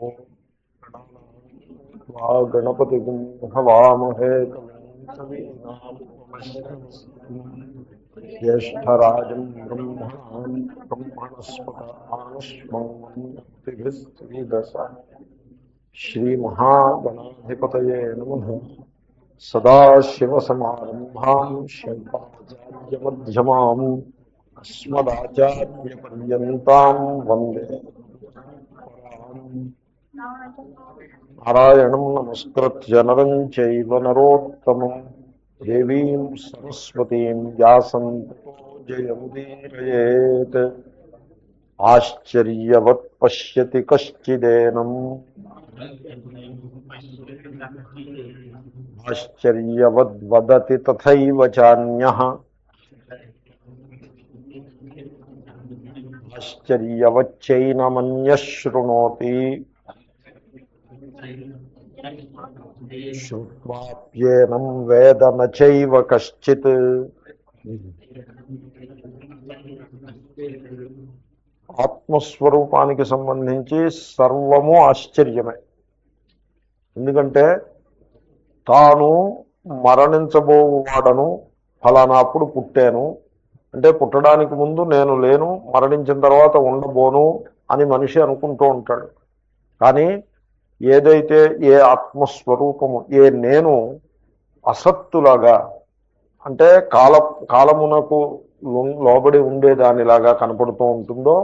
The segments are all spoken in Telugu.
ఓం గణపతి హవామహే జ్యేష్టరాజం బ్రహ్మణస్పత ఆనుష్మదశ శ్రీమహాగణాధిపతయే నమః. సదాశివసమారంభాం శంకరాచార్యమ్యమాం అస్మదాచార్యపర్యంతాం వందే పరాం. నారాయణం నమస్కృత్య నరం చైవ నరోత్తమం దేవీం సరస్వతీం వ్యాసం తతో జయముదీరయేత్. ఆశ్చర్యవత్ పశ్యతి కశ్చిదేనం ఆశ్చర్యవద్ వదతి తథైవ చాన్యః ఆశ్చర్యవచ్చైనమన్యః శృణోతి శ్రుత్వాప్యేనం వేద న చైవ కశ్చిత్. ఆత్మస్వరూపానికి సంబంధించి సర్వము ఆశ్చర్యమే. ఎందుకంటే తాను మరణించబోవాడను, ఫలానాప్పుడు పుట్టాను అంటే పుట్టడానికి ముందు నేను లేను, మరణించిన తర్వాత ఉండబోను అని మనిషి అనుకుంటూ ఉంటాడు. కానీ ఏదైతే ఏ ఆత్మస్వరూపము, ఏ నేను అసత్తులాగా అంటే కాలమునకు లోబడి ఉండేదానిలాగా కనపడుతూ ఉంటుందో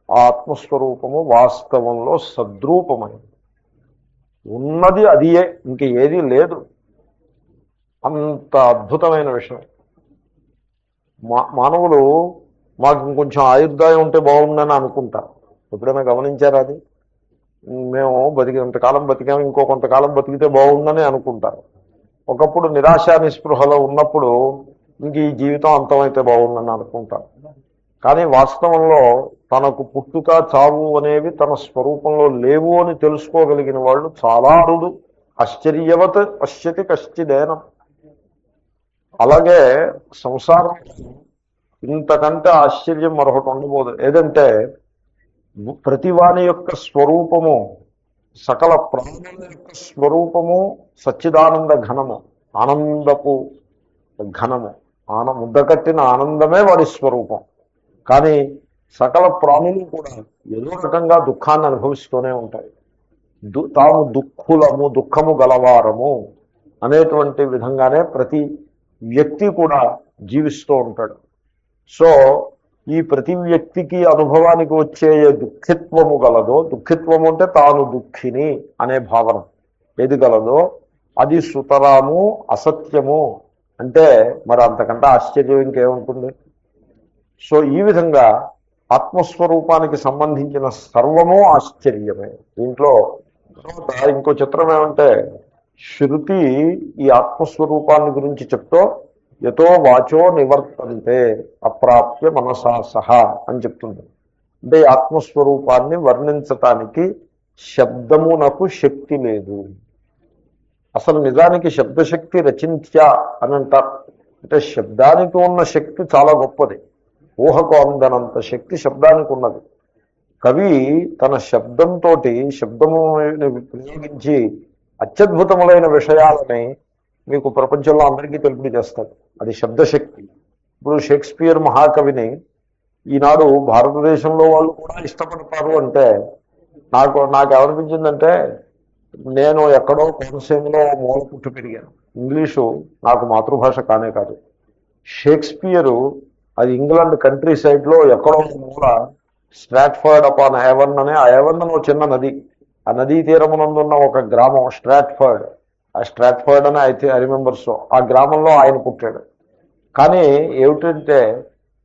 ఆ ఆత్మస్వరూపము వాస్తవంలో సద్రూపమైంది. ఉన్నది అదియే, ఇంక ఏదీ లేదు. అంత అద్భుతమైన విషయం. మానవులు మాకు ఇంకొంచెం ఆయుర్దాయం ఉంటే బాగుందని అనుకుంటారు. ఎప్పుడైనా గమనించారా అది? మేము ఇంతకాలం బతికాము, ఇంకో కొంతకాలం బతికితే బాగుందని అనుకుంటారు. ఒకప్పుడు నిరాశ నిస్పృహలో ఉన్నప్పుడు ఇంక ఈ జీవితం అంతమైతే బాగుందని అనుకుంటారు. కానీ వాస్తవంలో తనకు పుట్టుక చావు అనేవి తన స్వరూపంలో లేవు అని తెలుసుకోగలిగిన వాళ్ళు చాలా అరుదు. ఆశ్చర్యవత్ పశ్యతి కశ్చిదేనం. అలాగే సంసారం ఇంతకంటే ఆశ్చర్యం మరొకటి ఉండబోదు. ఏదంటే ప్రతివాని యొక్క స్వరూపము, సకల ప్రాణుల యొక్క స్వరూపము సచ్చిదానంద ఘనము, ఆనందపు ఘనము. ముద్దకట్టిన ఆనందమే వాడి స్వరూపం. కానీ సకల ప్రాణులు కూడా ఏదో రకంగా దుఃఖాన్ని అనుభవిస్తూనే ఉంటాయి. తాము దుఃఖము గలవారము అనేటువంటి విధంగానే ప్రతి వ్యక్తి కూడా జీవిస్తూ ఉంటాడు. సో ఈ ప్రతి వ్యక్తికి అనుభవానికి వచ్చే దుఃఖిత్వము గలదో, దుఃఖిత్వము అంటే తాను దుఃఖిని అనే భావన ఏది గలదో అది సుతరాము అసత్యము. అంటే మరి అంతకంటే ఆశ్చర్యం ఇంకేముంటుంది? సో ఈ విధంగా ఆత్మస్వరూపానికి సంబంధించిన సర్వము ఆశ్చర్యమే. దీంట్లో ఇంకో చిత్రం ఏమంటే, శృతి ఈ ఆత్మస్వరూపాన్ని గురించి చెప్తూ యతో వాచో నివర్తంతే అప్రాప్య మనసా సహా అని చెప్తుంది. అంటే ఈ ఆత్మస్వరూపాన్ని వర్ణించటానికి శబ్దమునకు శక్తి లేదు. అసలు నిజానికి శబ్దశక్తి రచించ అని అంటారు. అంటే శబ్దానికి ఉన్న శక్తి చాలా గొప్పది. ఊహకు అందనంత శక్తి శబ్దానికి ఉన్నది. కవి తన శబ్దంతో, శబ్దము ప్రయోగించి అత్యద్భుతములైన విషయాలని మీకు ప్రపంచంలో అందరికీ తెలుపు చేస్తాడు. అది శబ్దశక్తి. ఇప్పుడు షేక్స్పియర్ మహాకవిని ఈనాడు భారతదేశంలో వాళ్ళు కూడా ఇష్టపడతారు అంటే నాకు ఏమనిపించిందంటే, నేను ఎక్కడో కోనసీమలో మూల పుట్టి పెరిగాను. ఇంగ్లీషు నాకు మాతృభాష కానే కాదు. షేక్స్పియరు అది ఇంగ్లాండ్ కంట్రీ సైడ్లో ఎక్కడో మూల స్ట్రాట్ఫర్డ్ అపాన్ ఏవన్ అనే, ఆ ఏవన్ అని చిన్న నది, ఆ నదీ తీరమునందున్న ఒక గ్రామం స్ట్రాట్ఫర్డ్. ఆ స్ట్రాట్ఫర్డ్ అని అయితే ఐ రిమెంబర్. సో ఆ గ్రామంలో ఆయన పుట్టాడు. కానీ ఏమిటంటే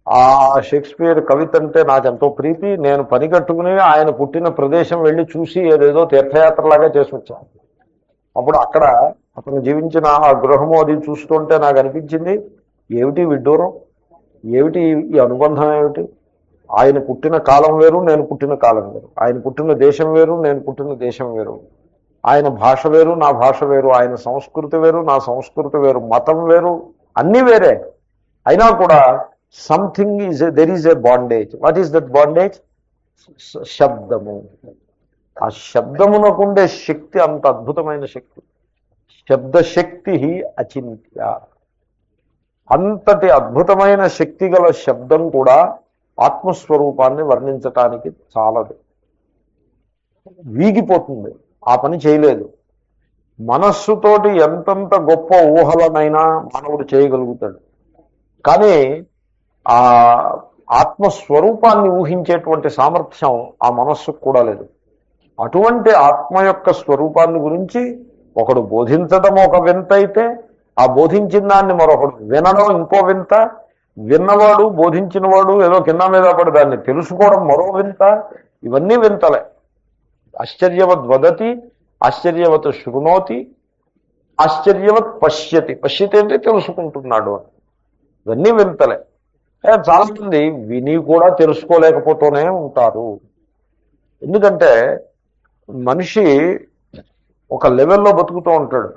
ఆ షేక్స్పియర్ కవిత అంటే నాకు ఎంతో ప్రీతి. నేను పని కట్టుకుని ఆయన పుట్టిన ప్రదేశం వెళ్ళి చూసి ఏదేదో తీర్థయాత్రలాగా చేసి వచ్చాను. అప్పుడు అక్కడ అతను జీవించిన ఆ గృహము అది చూస్తుంటే నాకు అనిపించింది, ఏమిటి విడ్డూరం, ఏమిటి ఈ అనుబంధం, ఏమిటి? ఆయన పుట్టిన కాలం వేరు, నేను పుట్టిన కాలం వేరు. ఆయన పుట్టిన దేశం వేరు, నేను పుట్టిన దేశం వేరు. ఆయన భాష వేరు, నా భాష వేరు. ఆయన సంస్కృతి వేరు, నా సంస్కృతి వేరు. మతం వేరు, అన్నీ వేరే. అయినా కూడా there is a bondage. What is that bondage? శబ్దము. ఆ శబ్దమునకుండే శక్తి అంత అద్భుతమైన శక్తి. శబ్దశక్తి అచింత్య. అంతటి అద్భుతమైన శక్తి గల శబ్దం కూడా ఆత్మస్వరూపాన్ని వర్ణించటానికి చాలదు, వీగిపోతుంది, ఆ పని చేయలేదు. మనస్సుతోటి ఎంతంత గొప్ప ఊహలనైనా మానవుడు చేయగలుగుతాడు, కానీ ఆ ఆత్మస్వరూపాన్ని ఊహించేటువంటి సామర్థ్యం ఆ మనస్సుకు కూడా లేదు. అటువంటి ఆత్మ యొక్క స్వరూపాన్ని గురించి ఒకడు బోధించడం ఒక వింత అయితే, ఆ బోధించిన దాన్ని మరొకడు వినడం ఇంకో వింత, విన్నవాడు బోధించినవాడు ఏదో కింద మీద పడి దాన్ని తెలుసుకోవడం మరో వింత. ఇవన్నీ వింతలే. ఆశ్చర్యవత్ వదతి, ఆశ్చర్యవత్ శృణోతి, ఆశ్చర్యవత్ పశ్యతి. పశ్యతి అంటే తెలుసుకుంటున్నాడు అని. ఇవన్నీ వింతలే. చాలా మంది విని కూడా తెలుసుకోలేకపోతూనే ఉంటారు. ఎందుకంటే మనిషి ఒక లెవెల్లో బతుకుతూ ఉంటాడు.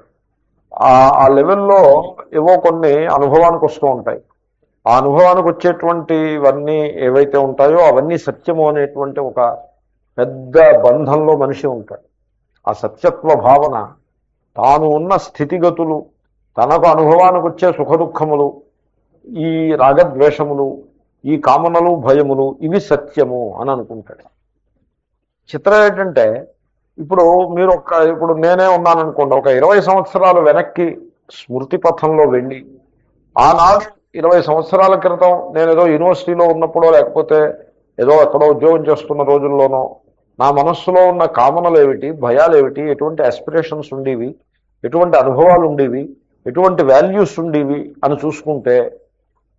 ఆ లెవెల్లో ఏవో కొన్ని అనుభవానికి వస్తూ ఉంటాయి. ఆ అనుభవానికి వచ్చేటువంటివన్నీ ఏవైతే ఉంటాయో అవన్నీ సత్యము అనేటువంటి ఒక పెద్ద బంధంలో మనిషి ఉంటాడు. ఆ సత్యత్వ భావన, తాను ఉన్న స్థితిగతులు, తనకు అనుభవానికి వచ్చే సుఖదుఖములు, ఈ రాగద్వేషములు, ఈ కామనలు భయములు, ఇవి సత్యము అని అనుకుంటాడు. చిత్రం ఏంటంటే ఇప్పుడు నేనే ఉన్నాననుకోండి, ఒక 20 సంవత్సరాలు వెనక్కి స్మృతి పథంలో వెళ్ళి, ఆనాడు 20 సంవత్సరాల క్రితం నేను ఏదో యూనివర్సిటీలో ఉన్నప్పుడో లేకపోతే ఏదో ఎక్కడో ఉద్యోగం చేస్తున్న రోజుల్లోనో నా మనస్సులో ఉన్న కామనలు ఏమిటి, భయాలు ఏమిటి, ఎటువంటి ఆస్పిరేషన్స్ ఉండేవి, ఎటువంటి అనుభవాలు ఉండేవి, ఎటువంటి వాల్యూస్ ఉండేవి అని చూసుకుంటే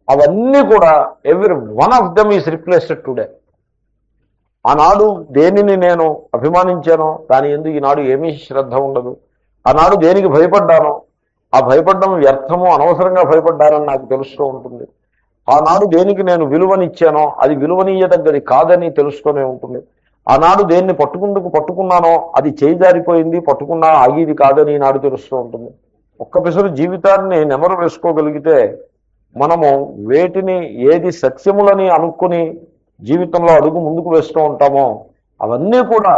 అవన్నీ కూడా every one of them is replaced today. ఆనాడు దేనిని నేను అభిమానించానో దాని యందు ఈనాడు ఏమీ శ్రద్ధ ఉండదు. ఆనాడు దేనికి భయపడ్డానో ఆ భయపడ్డం వ్యర్థము, అనవసరంగా భయపడ్డానని నాకు తెలుస్తూ ఉంటుంది. ఆనాడు దేనికి నేను విలువనిచ్చానో అది విలువనీయదగ్గది కాదని తెలుస్తూనే ఉంటుంది. ఆనాడు దేన్ని పట్టుకున్నానో అది చేయి జారిపోయింది, పట్టుకున్నా ఆగేది కాదని నాడు తెలుస్తూ ఉంటుంది. ఒక్క పిసరు జీవితాన్ని నెమరు వేసుకోగలిగితే మనము వేటిని ఏది సత్యములని అనుకుని జీవితంలో అడుగు ముందుకు వేస్తూ ఉంటామో అవన్నీ కూడా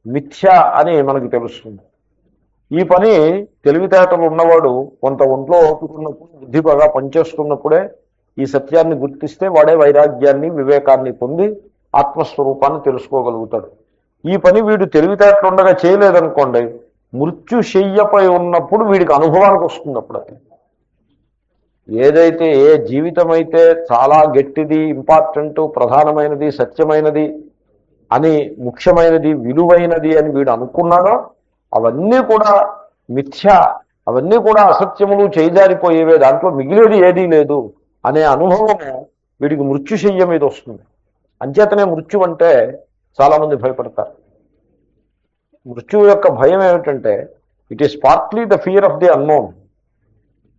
మిథ్య అని మనకు తెలుస్తుంది. ఈ పని తెలివితేటలు ఉన్నవాడు కొంత ఒంట్లో ఓపుకున్నప్పుడు, బుద్ధి బాగా పనిచేస్తున్నప్పుడే ఈ సత్యాన్ని గుర్తిస్తే వాడే వైరాగ్యాన్ని, వివేకాన్ని పొంది ఆత్మస్వరూపాన్ని తెలుసుకోగలుగుతాడు. ఈ పని వీడు తెలివితేటలు ఉండగా చేయలేదనుకోండి, మృత్యుశయ్యపై ఉన్నప్పుడు వీడికి అనుభవానికి వస్తుంది. అప్పుడు ఏదైతే ఏ జీవితం అయితే చాలా గట్టిది, ఇంపార్టెంట్, ప్రధానమైనది, సత్యమైనది అని, ముఖ్యమైనది, విలువైనది అని వీడు అనుకున్నాడో అవన్నీ కూడా మిథ్య, అవన్నీ కూడా అసత్యములు, చేజారిపోయేవే, దాంట్లో మిగిలేది ఏదీ లేదు అనే అనుభవము వీడికి మృత్యుశయ్య మీద వస్తుంది. అంచేతనే మృత్యు అంటే చాలామంది భయపడతారు. మృత్యువు యొక్క భయం ఏమిటంటే it is partly the fear of the unknown,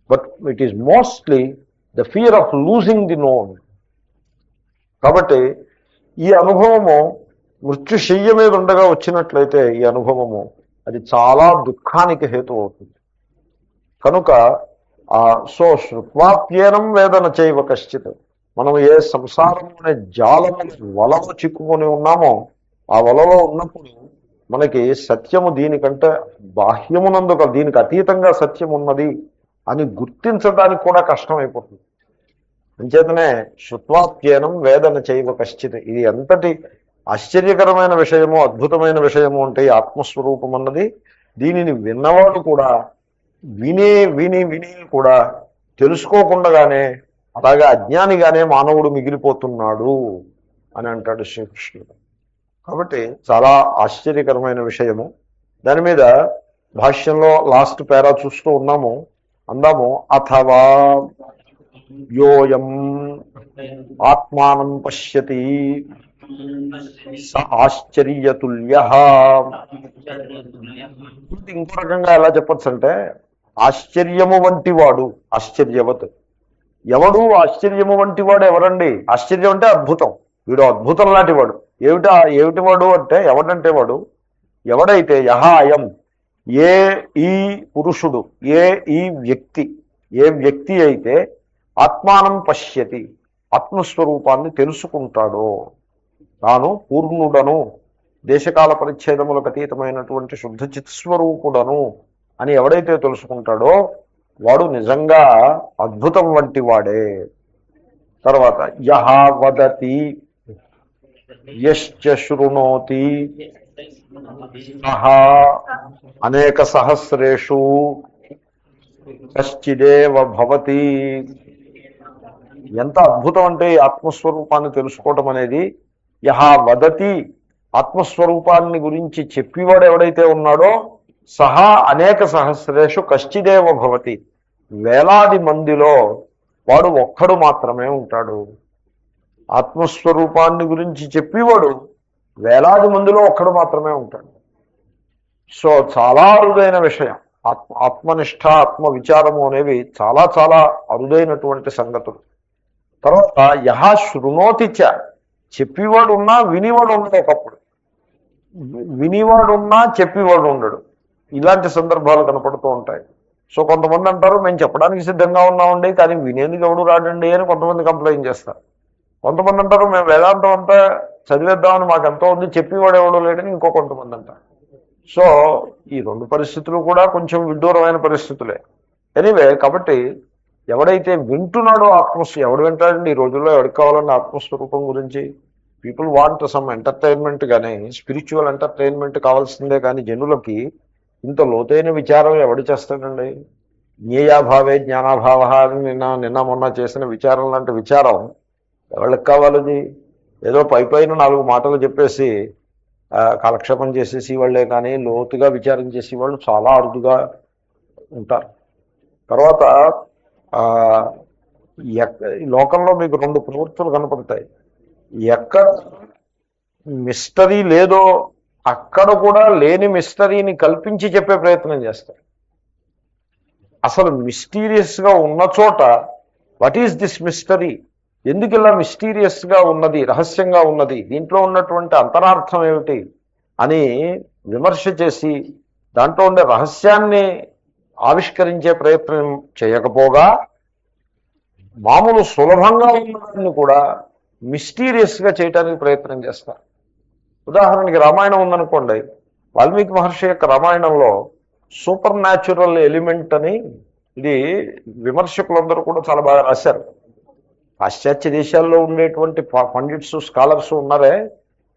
but it is mostly the fear of losing the known. కాబట్టి ఈ అనుభవము మృత్యుశయ్య మీద ఉండగా వచ్చినట్లయితే ఈ అనుభవము అది చాలా దుఃఖానికి హేతు అవుతుంది. కనుక సో శ్రుత్వాప్యేనం వేదన చేయవ కశ్చిత్, మనం ఏ సంసారం అనే జాలము వలలో చిక్కుకొని ఉన్నామో ఆ వలలో ఉన్నప్పుడు మనకి సత్యము దీనికంటే బాహ్యమునందుక దీనికి అతీతంగా సత్యం ఉన్నది అని గుర్తించడానికి కూడా కష్టమైపోతుంది. అంచేతనే శ్రుత్వాప్యేనం వేదన చేయవ కశ్చిత్, ఇది ఎంతటి ఆశ్చర్యకరమైన విషయము, అద్భుతమైన విషయము అంటే ఈ ఆత్మస్వరూపం అన్నది. దీనిని విన్నవాడు కూడా విని విని విని కూడా తెలుసుకోకుండానే అలాగే అజ్ఞానిగానే మానవుడు మిగిలిపోతున్నాడు అని అంటాడు శ్రీకృష్ణుడు. కాబట్టి చాలా ఆశ్చర్యకరమైన విషయము. దాని మీద భాష్యంలో లాస్ట్ పేరా చూస్తూ ఉన్నాము. అందాము, అథవా యోయం ఆత్మానం పశ్యతి స ఆశ్చర్యతుల్య. ఇంకో రకంగా ఎలా చెప్పచ్చు అంటే ఆశ్చర్యము వంటి వాడు, ఆశ్చర్యవత్. ఎవడు ఆశ్చర్యము వంటి వాడు ఎవరండి? ఆశ్చర్యం అంటే అద్భుతం. వీడు అద్భుతం లాంటి వాడు. ఏమిటి వాడు అంటే ఎవడంటే వాడు ఎవడైతే యహ అయం, ఏ ఈ పురుషుడు, ఈ వ్యక్తి, ఏ వ్యక్తి అయితే ఆత్మానం పశ్యతి, ఆత్మస్వరూపాన్ని తెలుసుకుంటాడో, తాను పూర్ణుడను, దేశకాల పరిచ్ఛేదములకు అతీతమైనటువంటి శుద్ధ చిత్స్వరూపుడను అని ఎవడైతే తెలుసుకుంటాడో వాడు నిజంగా అద్భుతం వంటి వాడే. తర్వాత యహ వదతి యశ్చ శృణోతి సహ అనేక సహస్రేషు కశ్చిదేవ భవతి. ఎంత అద్భుతం అంటే ఈ ఆత్మస్వరూపాన్ని తెలుసుకోవటం అనేది. యహ వదతి, ఆత్మస్వరూపాన్ని గురించి చెప్పేవాడు ఎవడైతే ఉన్నాడో సహా అనేక సహస్రేషు కశ్చిదేవ భవతి, వేలాది మందిలో వాడు ఒక్కడు మాత్రమే ఉంటాడు. ఆత్మస్వరూపాన్ని గురించి చెప్పేవాడు వేలాది మందిలో ఒక్కడు మాత్రమే ఉంటాడు. సో చాలా అరుదైన విషయం. ఆత్మనిష్ట, ఆత్మ విచారము అనేవి చాలా చాలా అరుదైనటువంటి సంగతులు. తర్వాత యహ శృణోతిచ, చెప్పేవాడు ఉన్నా వినివాడు ఉండడు. ఒకప్పుడు వినివాడు ఉన్నా చెప్పేవాడు ఉండడు. ఇలాంటి సందర్భాలు కనపడుతూ ఉంటాయి. సో కొంతమంది అంటారు మేము చెప్పడానికి సిద్ధంగా ఉన్నామండి కానీ వినేందుకు ఎవడు రాడండి అని కొంతమంది కంప్లైంట్ చేస్తారు. కొంతమంది అంటారు మేము వేదాంతం అంతా చదివేద్దామని మాకు ఎంతో ఉంది, చెప్పేవాడు ఎవడో లేడని ఇంకో కొంతమంది అంటారు. సో ఈ రెండు పరిస్థితులు కూడా కొంచెం విడ్డూరమైన పరిస్థితులే. ఎనీవే, కాబట్టి ఎవడైతే వింటున్నాడో ఎవడు వింటాడండి ఈ రోజుల్లో? ఎవరికి కావాలండి ఆత్మస్వరూపం గురించి? పీపుల్ వాంట్ సమ్ ఎంటర్టైన్మెంట్, కానీ స్పిరిచువల్ ఎంటర్టైన్మెంట్ కావాల్సిందే. కానీ జనులకి ఇంత లోతైన విచారం ఎవడు చేస్తాడండి? జ్ఞేయాభావే జ్ఞానాభావ అని నిన్న మొన్న చేసిన విచారం లాంటి విచారం ఎవరికి కావాలది? ఏదో పైన 4 మాటలు చెప్పేసి కాలక్షేపం చేసేసి వాళ్ళే కానీ లోతుగా విచారం చేసి వాళ్ళు చాలా అరుదుగా ఉంటారు. తర్వాత ఈ లోకంలో మీకు 2 ప్రవృత్తులు కనపడతాయి. ఎక్కడ మిస్టరీ లేదో అక్కడ కూడా లేని మిస్టరీని కల్పించి చెప్పే ప్రయత్నం చేస్తారు. అసలు మిస్టీరియస్గా ఉన్న చోట వాట్ ఈస్ దిస్ మిస్టరీ, ఎందుకు ఇలా మిస్టీరియస్గా ఉన్నది, రహస్యంగా ఉన్నది, దీంట్లో ఉన్నటువంటి అంతరార్థం ఏమిటి అని విమర్శ చేసి దాంట్లో ఉండే రహస్యాన్ని ఆవిష్కరించే ప్రయత్నం చేయకపోగా మామూలు సులభంగా ఉన్నదాన్ని కూడా మిస్టీరియస్గా చేయడానికి ప్రయత్నం చేస్తారు. ఉదాహరణకి రామాయణం ఉందనుకోండి. వాల్మీకి మహర్షి యొక్క రామాయణంలో సూపర్ న్యాచురల్ ఎలిమెంట్ అని, ఇది విమర్శకులందరూ కూడా చాలా బాగా రాశారు. పాశ్చాత్య దేశాల్లో ఉండేటువంటి పండిట్స్, స్కాలర్స్ ఉన్నారే,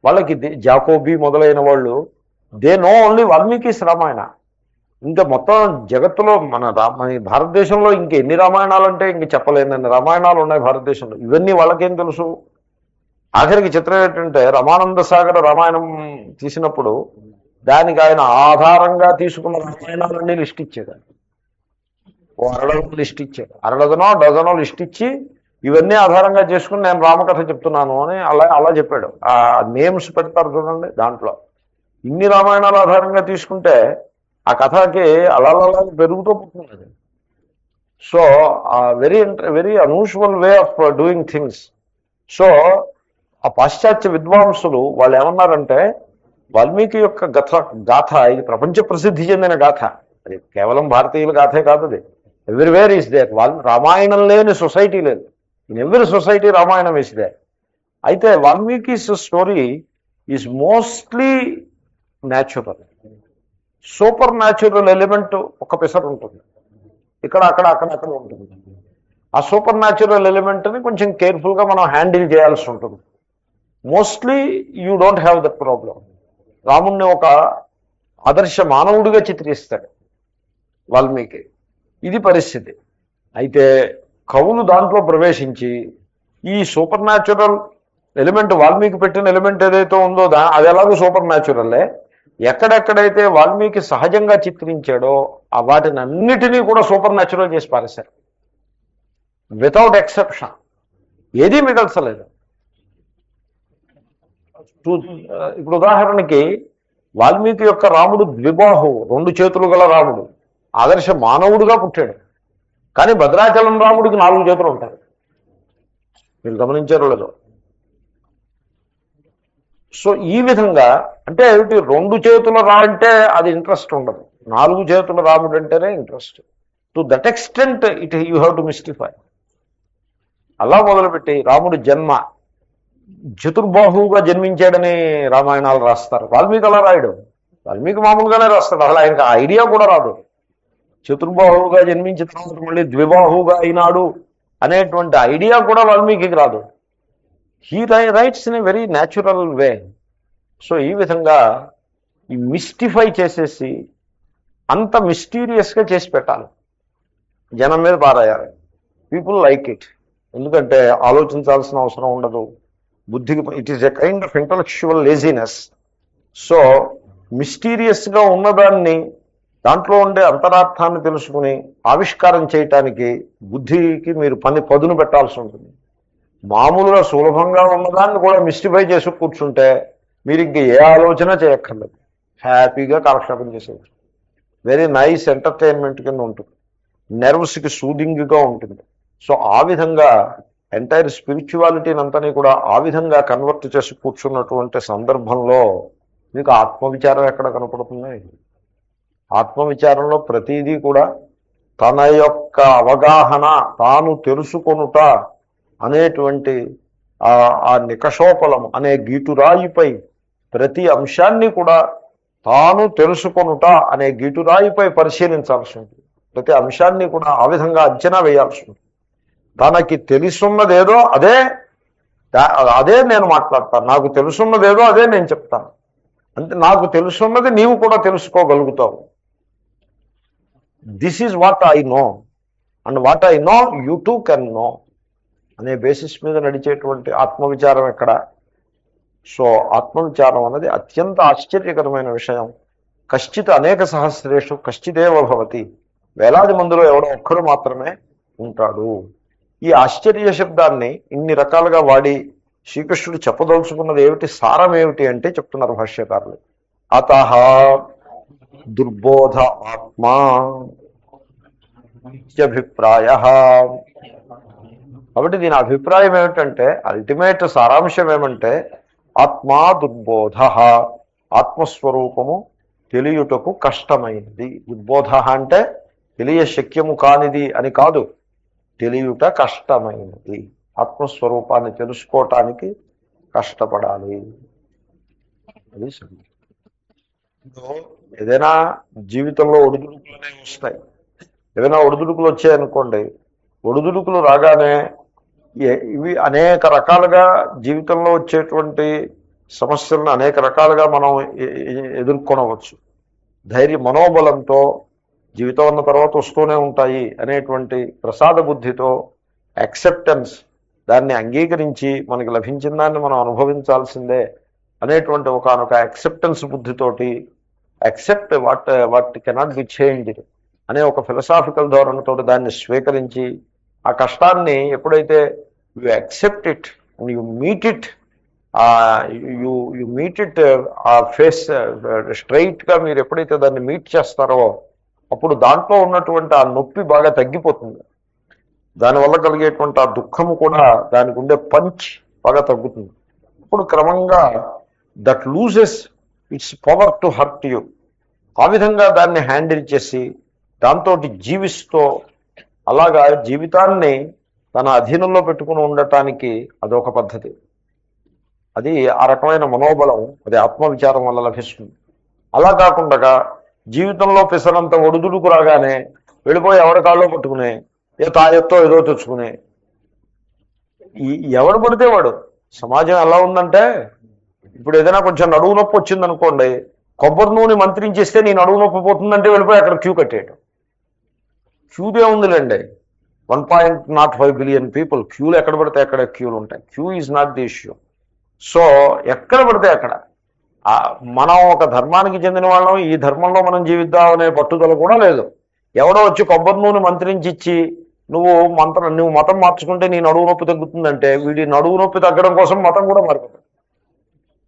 వాళ్ళకి జాకోబీ మొదలైన వాళ్ళు they know only Valmikis Ramayana. ఇంకా మొత్తం జగత్తులో మన భారతదేశంలో ఇంక ఎన్ని రామాయణాలు అంటే ఇంక చెప్పలేనన్ని రామాయణాలు ఉన్నాయి భారతదేశంలో. ఇవన్నీ వాళ్ళకేం తెలుసు? ఆఖరికి చిత్రం ఏంటంటే రమానంద సాగర రామాయణం తీసినప్పుడు దానికి ఆయన ఆధారంగా తీసుకున్న రామాయణాలన్నీ లిస్ట్ ఇచ్చాడు. ఓ అరడజను లిస్ట్ ఇచ్చాడు, డజనో లిస్ట్ ఇచ్చి ఇవన్నీ ఆధారంగా చేసుకుని నేను రామకథ చెప్తున్నాను అని అలా చెప్పాడు. ఆ నేమ్స్ పెడతారు చూడండి, దాంట్లో ఇన్ని రామాయణాలు ఆధారంగా తీసుకుంటే ఆ కథకి అలా పెరుగుతూ పోతున్నది. So very unusual way of doing things. So ఆ పాశ్చాత్య విద్వాంసులు వాళ్ళు ఏమన్నారంటే వాల్మీకి యొక్క గాథ ఇది ప్రపంచ ప్రసిద్ధి చెందిన గాథ. అది కేవలం భారతీయుల గాథే కాదు, అది ఎవ్రీవేర్ ఈస్ దేర్. రామాయణం లేని సొసైటీ లేదు. In every society Ramayanam is there. అయితే Valmiki's story is mostly natural. Super natural element ఒక పిసర్ ఉంటుంది, ఇక్కడ అక్కడ ఉంటుంది. ఆ సూపర్ న్యాచురల్ ఎలిమెంట్ని కొంచెం కేర్ఫుల్గా మనం హ్యాండిల్ చేయాల్సి ఉంటుంది. Mostly you don't have that problem. రాముణ్ణి ఒక ఆదర్శ మానవుడిగా చిత్రిస్తాడు వాల్మీకి. ఇది పరిస్థితి. అయితే కవులు దాంట్లో ప్రవేశించి ఈ సూపర్ న్యాచురల్ ఎలిమెంట్, వాల్మీకి పెట్టిన ఎలిమెంట్ ఏదైతే ఉందో అది ఎలాగో సూపర్ న్యాచురల్లే, ఎక్కడెక్కడైతే వాల్మీకి సహజంగా చిత్రించాడో ఆ వాటిని అన్నిటినీ కూడా సూపర్ న్యాచురల్ చేసి పారేశారు. వితౌట్ ఎక్సెప్షన్ ఏదీ మిగల్చలేదు. ఇప్పుడు ఉదాహరణకి వాల్మీకి యొక్క రాముడు ద్విబాహు, 2 చేతులు గల రాముడు, ఆదర్శ మానవుడుగా పుట్టాడు. కానీ భద్రాచలం రాముడికి 4 చేతులు ఉంటాయి. మీరు గమనించారో లేదో? సో ఈ విధంగా అంటే ఏమిటి, 2 చేతుల అంటే అది ఇంట్రెస్ట్ ఉండదు, 4 చేతుల రాముడు అంటేనే interest. To that extent you have to mystify. అలా మొదలుపెట్టి రాముడి జన్మ, చతుర్బాహువుగా జన్మించాడని రామాయణాలు రాస్తారు. వాల్మీకి అలా రాయడు. వాల్మీకి మామూలుగానే రాస్తాడు. అసలు ఆయనకు ఆ ఐడియా కూడా రాదు. చతుర్బాహువుగా జన్మించిన తర్వాత మళ్ళీ ద్విబాహువుగా అయినాడు అనేటువంటి ఐడియా కూడా వాల్మీకి రాదు. He writes in a very natural way. So ఈ విధంగా ఈ మిస్టిఫై చేసేసి అంత మిస్టీరియస్గా చేసి పెట్టాలి, జనం మీద పారాయాలి. People like it. ఎందుకంటే ఆలోచించాల్సిన అవసరం ఉండదు. బుద్ధికి it is a kind of intellectual laziness. So మిస్టీరియస్గా ఉన్నదాన్ని దాంట్లో ఉండే అంతరార్థాన్ని తెలుసుకుని ఆవిష్కారం చేయటానికి బుద్ధికి మీరు పదును పెట్టాల్సి ఉంటుంది. మామూలుగా సులభంగా ఉన్నదాన్ని కూడా మిస్టిఫై చేసి కూర్చుంటే మీరు ఇంక ఏ ఆలోచన చేయక్కర్లేదు, హ్యాపీగా కాలక్షేపం చేసేది. వెరీ నైస్ ఎంటర్టైన్మెంట్ కింద ఉంటుంది, నెర్వ్స్కి సూదింగ్గా ఉంటుంది. సో ఆ విధంగా ఎంటైర్ స్పిరిచువాలిటీని అంతని కూడా ఆ విధంగా కన్వర్ట్ చేసి కూర్చున్నటువంటి సందర్భంలో మీకు ఆత్మవిచారం ఎక్కడ కనపడుతుంది? ఆత్మవిచారంలో ప్రతిదీ కూడా తన యొక్క అవగాహన, తాను తెలుసుకొనుట అనేటువంటి ఆ నికషోపలం అనే గీటురాయిపై ప్రతి అంశాన్ని కూడా తాను తెలుసుకొనుట అనే గీటురాయిపై పరిశీలించాల్సి ఉంటుంది. ప్రతి అంశాన్ని కూడా ఆ విధంగా అంచనా వేయాల్సి ఉంటుంది. తనకి తెలుసున్నదేదో అదే నేను మాట్లాడతాను, నాకు తెలుసున్నదేదో అదే నేను చెప్తాను. అంటే నాకు తెలుసున్నది నీవు కూడా తెలుసుకోగలుగుతావు. This is what I know and what I know you too can know అనే బేసిస్ మీద నడిచేటువంటి ఆత్మవిచారం ఎక్కడ? సో ఆత్మవిచారం అన్నది అత్యంత ఆశ్చర్యకరమైన విషయం. కశ్చిత్ అనేక సహస్రేషు కశ్చిదేవ భవతి. వేలాది మందిలో ఎవడో ఒక్కరు మాత్రమే ఉంటాడు. ఈ ఆశ్చర్య శబ్దాన్ని ఇన్ని రకాలుగా వాడి శ్రీకృష్ణుడు చెప్పదలుచుకున్నది ఏమిటి, సారం ఏమిటి అంటే చెప్తున్నారు భాష్యకారులు. అతః దుర్బోధ ఆత్మా అభిప్రాయ. కాబట్టి దీని అభిప్రాయం ఏమిటంటే, అల్టిమేట్ సారాంశం ఏమంటే, ఆత్మా దుర్బోధ, ఆత్మస్వరూపము తెలియుటకు కష్టమైనది. దుర్బోధ అంటే తెలియ శక్యము కానిది అని కాదు, తెలియుట కష్టమైనది. ఆత్మస్వరూపాన్ని తెలుసుకోవటానికి కష్టపడాలి. అది సంగతి. ఏదైనా జీవితంలో ఒడిదుడుకులు అనేవి వస్తాయి. ఏదైనా ఒడిదుడుకులు వచ్చాయనుకోండి, ఒడిదుడుకులు రాగానే ఇవి అనేక రకాలుగా జీవితంలో వచ్చేటువంటి సమస్యలను అనేక రకాలుగా మనం ఎదుర్కొనవచ్చు. మనోబలంతో జీవితం అన్న తర్వాత వస్తూనే ఉంటాయి అనేటువంటి ప్రసాద బుద్ధితో, యాక్సెప్టెన్స్, దాన్ని అంగీకరించి మనకి లభించిన దాన్ని మనం అనుభవించాల్సిందే అనేటువంటి ఒకనొక యాక్సెప్టెన్స్ బుద్ధితోటి, accept what cannot be changed అనే ఒక ఫిలసాఫికల్ ధోరణితో దాన్ని స్వీకరించి, ఆ కష్టాన్ని ఎప్పుడైతే you accept it and you meet it, you meet it ఆ ఫేస్ స్ట్రైట్గా మీరు ఎప్పుడైతే దాన్ని మీట్ చేస్తారో అప్పుడు దాంట్లో ఉన్నటువంటి ఆ నొప్పి బాగా తగ్గిపోతుంది. దానివల్ల కలిగేటువంటి ఆ దుఃఖము కూడా, దానికి ఉండే పంచ్ బాగా తగ్గుతుంది. ఇప్పుడు క్రమంగా that loses its power to hurt you. ఆ విధంగా దాన్ని హ్యాండిల్ చేసి దాంతో జీవిస్తూ అలాగా జీవితాన్ని తన అధీనంలో పెట్టుకుని ఉండటానికి అదొక పద్ధతి. అది ఆ రకమైన మనోబలం, అది ఆత్మవిచారం వల్ల లభిస్తుంది. అలా కాకుండా జీవితంలో పిసరంత ఒడిదుడుకు రాగానే వెళ్ళిపోయి ఎవరి కాళ్ళలో పట్టుకునే తాయెత్తో ఏదో తెచ్చుకునే ఎవడు పడితే వాడు. సమాజం ఎలా ఉందంటే, ఇప్పుడు ఏదైనా కొంచెం నడువు నొప్పి వచ్చిందనుకోండి, కొబ్బరి నూనె మంత్రించేస్తే నీ నడువు నొప్పి పోతుందంటే వెళ్ళిపోయి అక్కడ క్యూ కట్టేయడం. క్యూదే ఉందిలేండి, 1.05 బిలియన్ పీపుల్. క్యూలు ఎక్కడ పడితే అక్కడ క్యూలు ఉంటాయి. Queue is not the issue. So ఎక్కడ పడితే అక్కడ మనం ఒక ధర్మానికి చెందిన వాళ్ళం, ఈ ధర్మంలో మనం జీవిద్దాం అనే పట్టుదల కూడా లేదు. ఎవడో వచ్చి కొబ్బరి నూనె మంత్రించి ఇచ్చి నువ్వు మతం మార్చుకుంటే నీ నడువు నొప్పి తగ్గుతుందంటే, వీడి నడువు నొప్పి తగ్గడం కోసం మతం కూడా మారిపోతుంది.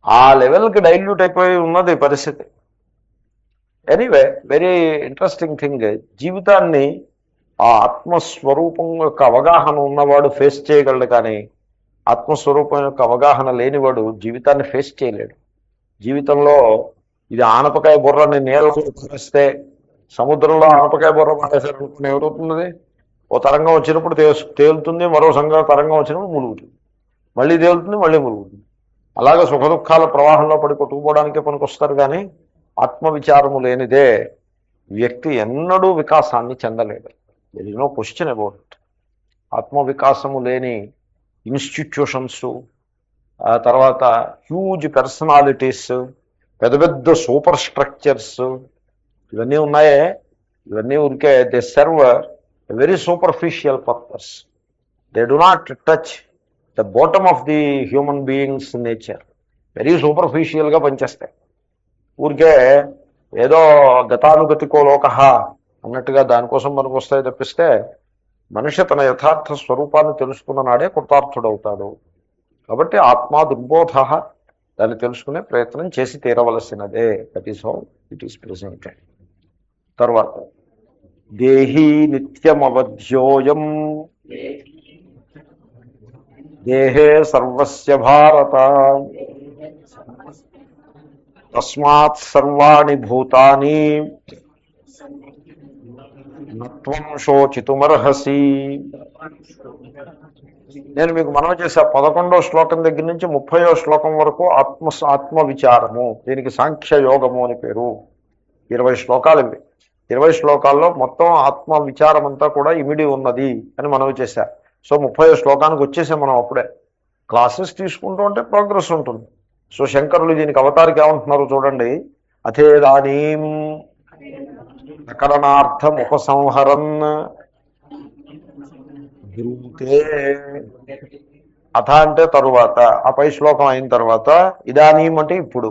ఆ లెవెల్కి డైల్యూట్ అయిపోయి ఉన్నది పరిస్థితి. ఎనీవే, వెరీ ఇంట్రెస్టింగ్ థింగ్, జీవితాన్ని ఆ ఆత్మస్వరూపం యొక్క అవగాహన ఉన్నవాడు ఫేస్ చేయగలడు, కానీ ఆత్మస్వరూపం యొక్క అవగాహన లేనివాడు జీవితాన్ని ఫేస్ చేయలేడు. జీవితంలో ఇది ఆనపకాయ బుర్రని నేలకు పరిస్తే, సముద్రంలో ఆనపకాయ బుర్ర మానేసారనుకుని ఏమవుతుంది? ఓ తరంగం వచ్చినప్పుడు తేలుతుంది, మరో తరంగం వచ్చినప్పుడు ములుగుతుంది. మళ్ళీ తేలుతుంది, మళ్ళీ మురుగుతుంది. అలాగే సుఖ దుఃఖాల ప్రవాహంలో పడి కొట్టుకుపోవడానికే పనికొస్తారు. కానీ ఆత్మవిచారము లేనిదే వ్యక్తి ఎన్నడూ వికాసాన్ని చెందలేడు. There is no question about it. ఆత్మవికాసము లేని ఇన్స్టిట్యూషన్స్, ఆ తర్వాత హ్యూజ్ పర్సనాలిటీస్, పెద్ద పెద్ద సూపర్ స్ట్రక్చర్స్ ఇవన్నీ ఉన్నాయే, ఇవన్నీ ఊరికే they serve a very superficial purpose. They do not touch the bottom of the human beings nature. Very సూపర్ఫిషియల్గా పనిచేస్తాయి. ఊరికే ఏదో గతానుగతికో లోక అన్నట్టుగా దానికోసం మనకు వస్తాయి తప్పిస్తే మనిషి తన యథార్థ స్వరూపాన్ని తెలుసుకున్న నాడే కృతార్థుడవుతాడు. కాబట్టి ఆత్మా దుర్బోధ, దాన్ని తెలుసుకునే ప్రయత్నం చేసి తీరవలసినదే. That is how it is presented. తర్వాత దేహీ నిత్యమవధ్యోయం దేహే సర్వస్య భారత తస్మాత్ సర్వాణి భూతాని నత్వం శోచితుమర్హసి. నేను మీకు మనవి చేసా 11వ శ్లోకం దగ్గర నుంచి 30వ శ్లోకం వరకు ఆత్మ విచారము, దీనికి సాంఖ్య యోగము అని పేరు. 20 శ్లోకాలు ఇవి. 20 శ్లోకాల్లో మొత్తం ఆత్మ విచారం అంతా కూడా ఇమిడి ఉన్నది అని మనవి చేశా. సో 30వ శ్లోకానికి వచ్చేసాం మనం. అప్పుడే క్లాసెస్ తీసుకుంటూ ఉంటే ప్రోగ్రెస్ ఉంటుంది. సో శంకరులు దీనికి అవతారికి ఏమంటున్నారు చూడండి. అథేదానీం ప్రకరణార్థం ఉపసంహరన్ బ్రూతే. అథ అంటే తరువాత, ఆ పై శ్లోకం అయిన తర్వాత, ఇదానీం అంటే ఇప్పుడు.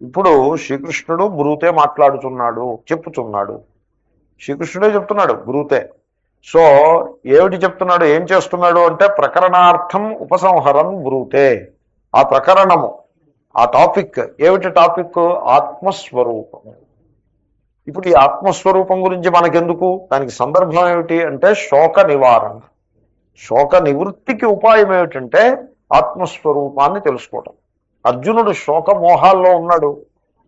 ఇప్పుడు శ్రీకృష్ణుడు బ్రూతే మాట్లాడుతున్నాడు, చెప్పుచున్నాడు. శ్రీకృష్ణుడే చెప్తున్నాడు బ్రూతే. సో ఏమిటి చెప్తున్నాడు, ఏం చేస్తున్నాడు అంటే ప్రకరణార్థం ఉపసంహరన్ బ్రూతే. ఆ ప్రకరణము, ఆ టాపిక్ ఏమిటి? టాపిక్ ఆత్మస్వరూపము. ఇప్పుడు ఈ ఆత్మస్వరూపం గురించి మనకెందుకు? దానికి సందర్భం ఏమిటి అంటే శోక నివారణ. శోక నివృత్తికి ఉపాయం ఏమిటంటే ఆత్మస్వరూపాన్ని తెలుసుకోవటం. అర్జునుడు శోక మోహాల్లో ఉన్నాడు.